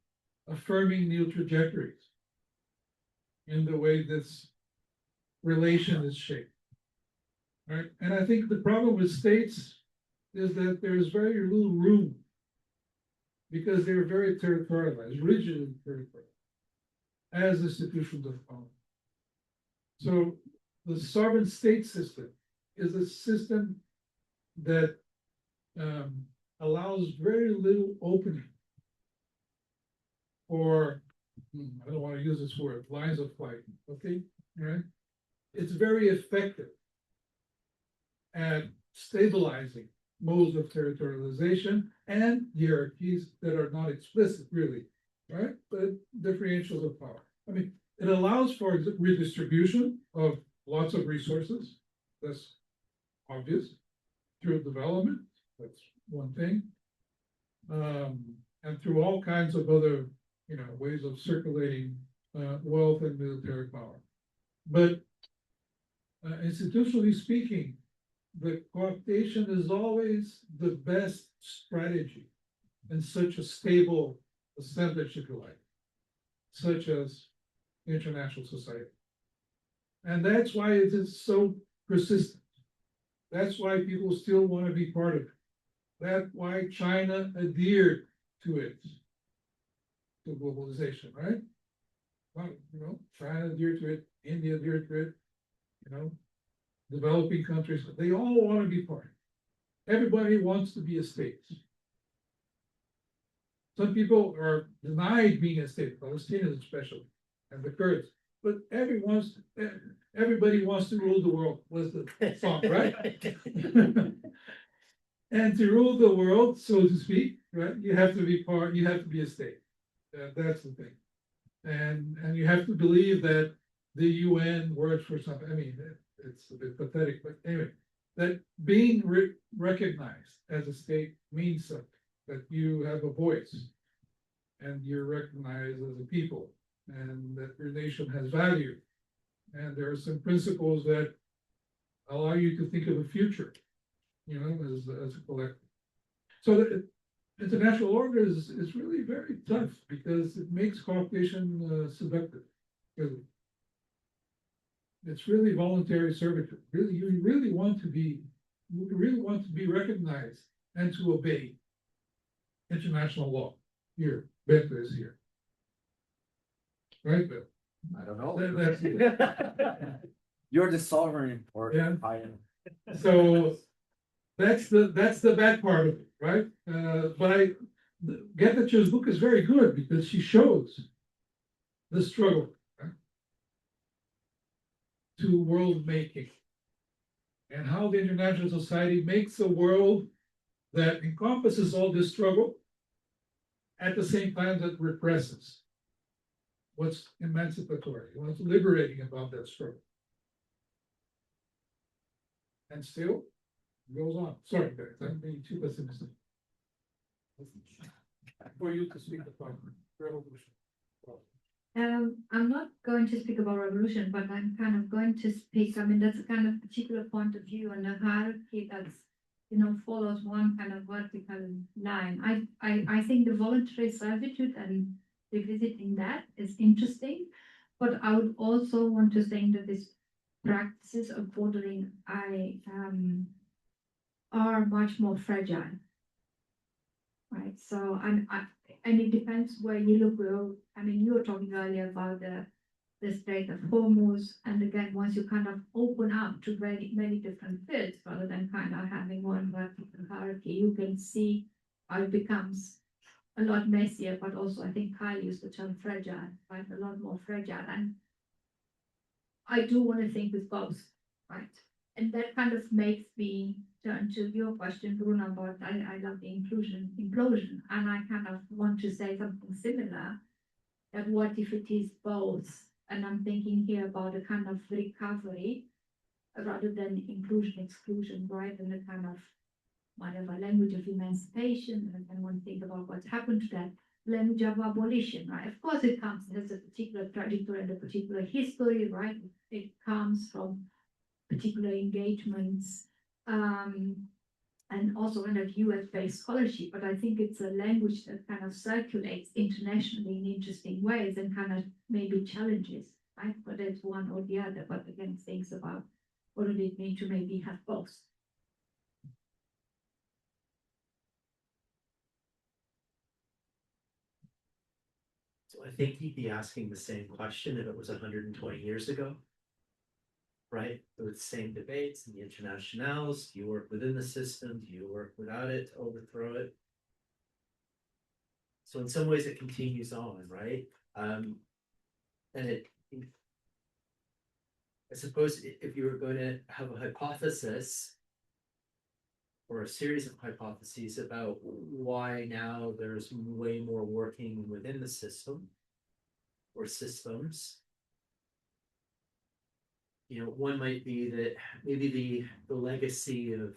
affirming new trajectories in the way this relation is shaped, right? And I think the problem with states is that there's very little room because they're very territorialized, rigidly territorial, as institutions of power. So the sovereign state system is a system that allows very little opening for, I don't want to use this word, lines of flight, okay, right? It's very effective at stabilizing modes of territorialization and hierarchies that are not explicit, really, right? But differentials of power. I mean, it allows for redistribution of lots of resources. That's obvious. Through development, that's one thing. And through all kinds of other, ways of circulating wealth and military power. But institutionally speaking, the cooptation is always the best strategy in such a stable assemblage, if you like, such as international society. And that's why it is so persistent. That's why people still want to be part of it. That's why China adhered to it, to globalization, right? Well, China adhered to it, India adhered to it, developing countries, they all want to be part. Everybody wants to be a state. Some people are denied being a state, Palestinians especially, and the Kurds. But everybody wants to rule the world, was the song, right? And to rule the world, so to speak, right, you have to be a state. That's the thing. And you have to believe that the UN works for something. I mean, it's a bit pathetic, but anyway, that being recognized as a state means something, that you have a voice and you're recognized as a people and that your nation has value. And there are some principles that allow you to think of a future, as a collective. So the international order is really very tough because it makes cooptation seductive. Really. It's really voluntary servitude. Really, you really want to be recognized and to obey international law. Here, Beto is here. Right, Bill? I don't know. That's You're the sovereign, or yeah. I am. So that's the bad part of it, right? But Getache's book is very good because she shows the struggle, right, to world making and how the international society makes a world that encompasses all this struggle at the same time that represses what's emancipatory, what's liberating about that struggle. And still goes on. Sorry, guys, I'm being too pessimistic. For you to speak about revolution. I'm not going to speak about revolution, but I'm kind of going to speak. I mean, that's a kind of particular point of view on the hierarchy that's, follows one kind of vertical line. I think the voluntary servitude and revisiting that is interesting, but I would also want to think that these practices of bordering are much more fragile, right? So and it depends where you look. I mean, you were talking earlier about the Strait of Hormuz, and again, once you kind of open up to many different fields, rather than kind of having one vertical hierarchy, you can see how it becomes a lot messier. But also, I think Kyle used the term fragile, right? A lot more fragile, and I do want to think with both, right? And that kind of makes me turn to your question, Bruno, about I love the implosion, and I kind of want to say something similar. That what if it is both? And I'm thinking here about a kind of recovery rather than inclusion, exclusion, right? And a kind of whatever language of emancipation, and then one think about what's happened to that language of abolition, right? Of course, it comes, it has a particular trajectory and a particular history, right? It comes from particular engagements, and also kind of US-based scholarship, but I think it's a language that kind of circulates internationally in interesting ways and kind of maybe challenges, right? Whether it's one or the other, but again, things about what does it mean to maybe have both. So I think he'd be asking the same question if it was 120 years ago. Right, with the same debates and the internationals, do you work within the system, do you work without it to overthrow it? So in some ways it continues on, right? And I suppose if you were going to have a hypothesis or a series of hypotheses about why now there's way more working within the system or systems, one might be that maybe the legacy of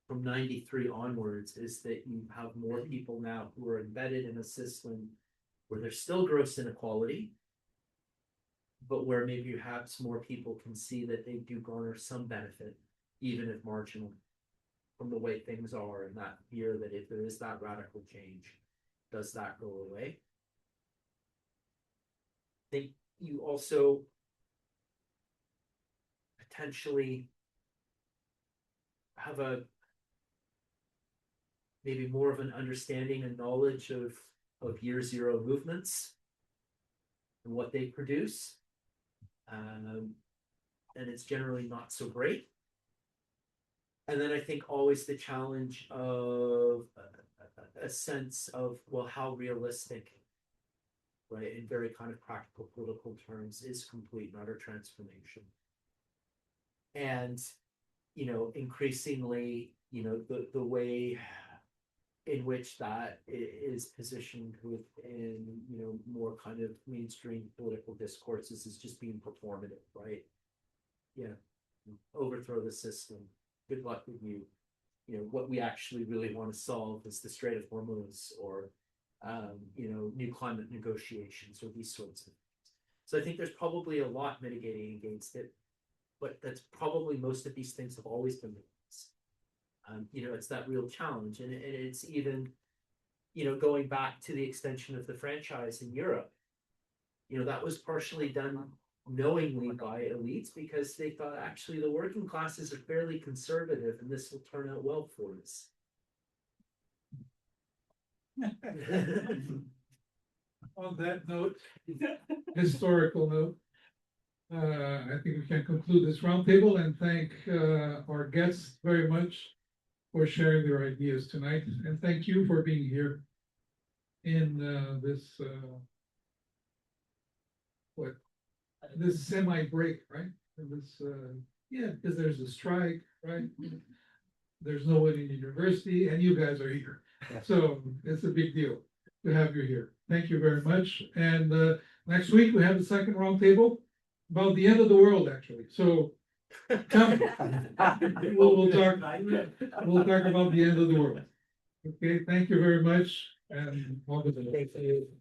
from 93 onwards is that you have more people now who are embedded in a system where there's still gross inequality, but where maybe perhaps more people can see that they do garner some benefit, even if marginal, from the way things are, and that fear that if there is that radical change, does that go away? I think you also potentially have maybe more of an understanding and knowledge of year zero movements and what they produce. And it's generally not so great. And then I think always the challenge of a sense of, well, how realistic, right, in very kind of practical political terms, is complete and utter transformation. And, increasingly, the way in which that is positioned within, more kind of mainstream political discourses is just being performative, right? Yeah, overthrow the system. Good luck with you. What we actually really want to solve is the Strait of Hormuz or, new climate negotiations or these sorts of things. So I think there's probably a lot mitigating against it, but that's probably most of these things have always been the case. It's that real challenge, and it's even, going back to the extension of the franchise in Europe, that was partially done knowingly by elites because they thought actually the working classes are fairly conservative and this will turn out well for us. On that note, historical note, I think we can conclude this roundtable and thank our guests very much for sharing their ideas tonight. And thank you for being here in this semi-break, right? Because there's a strike, right? There's no one in the university and you guys are here. So it's a big deal to have you here. Thank you very much. And next week we have the second roundtable about the end of the world, actually. So come, we'll talk about the end of the world. Okay, thank you very much and all the best.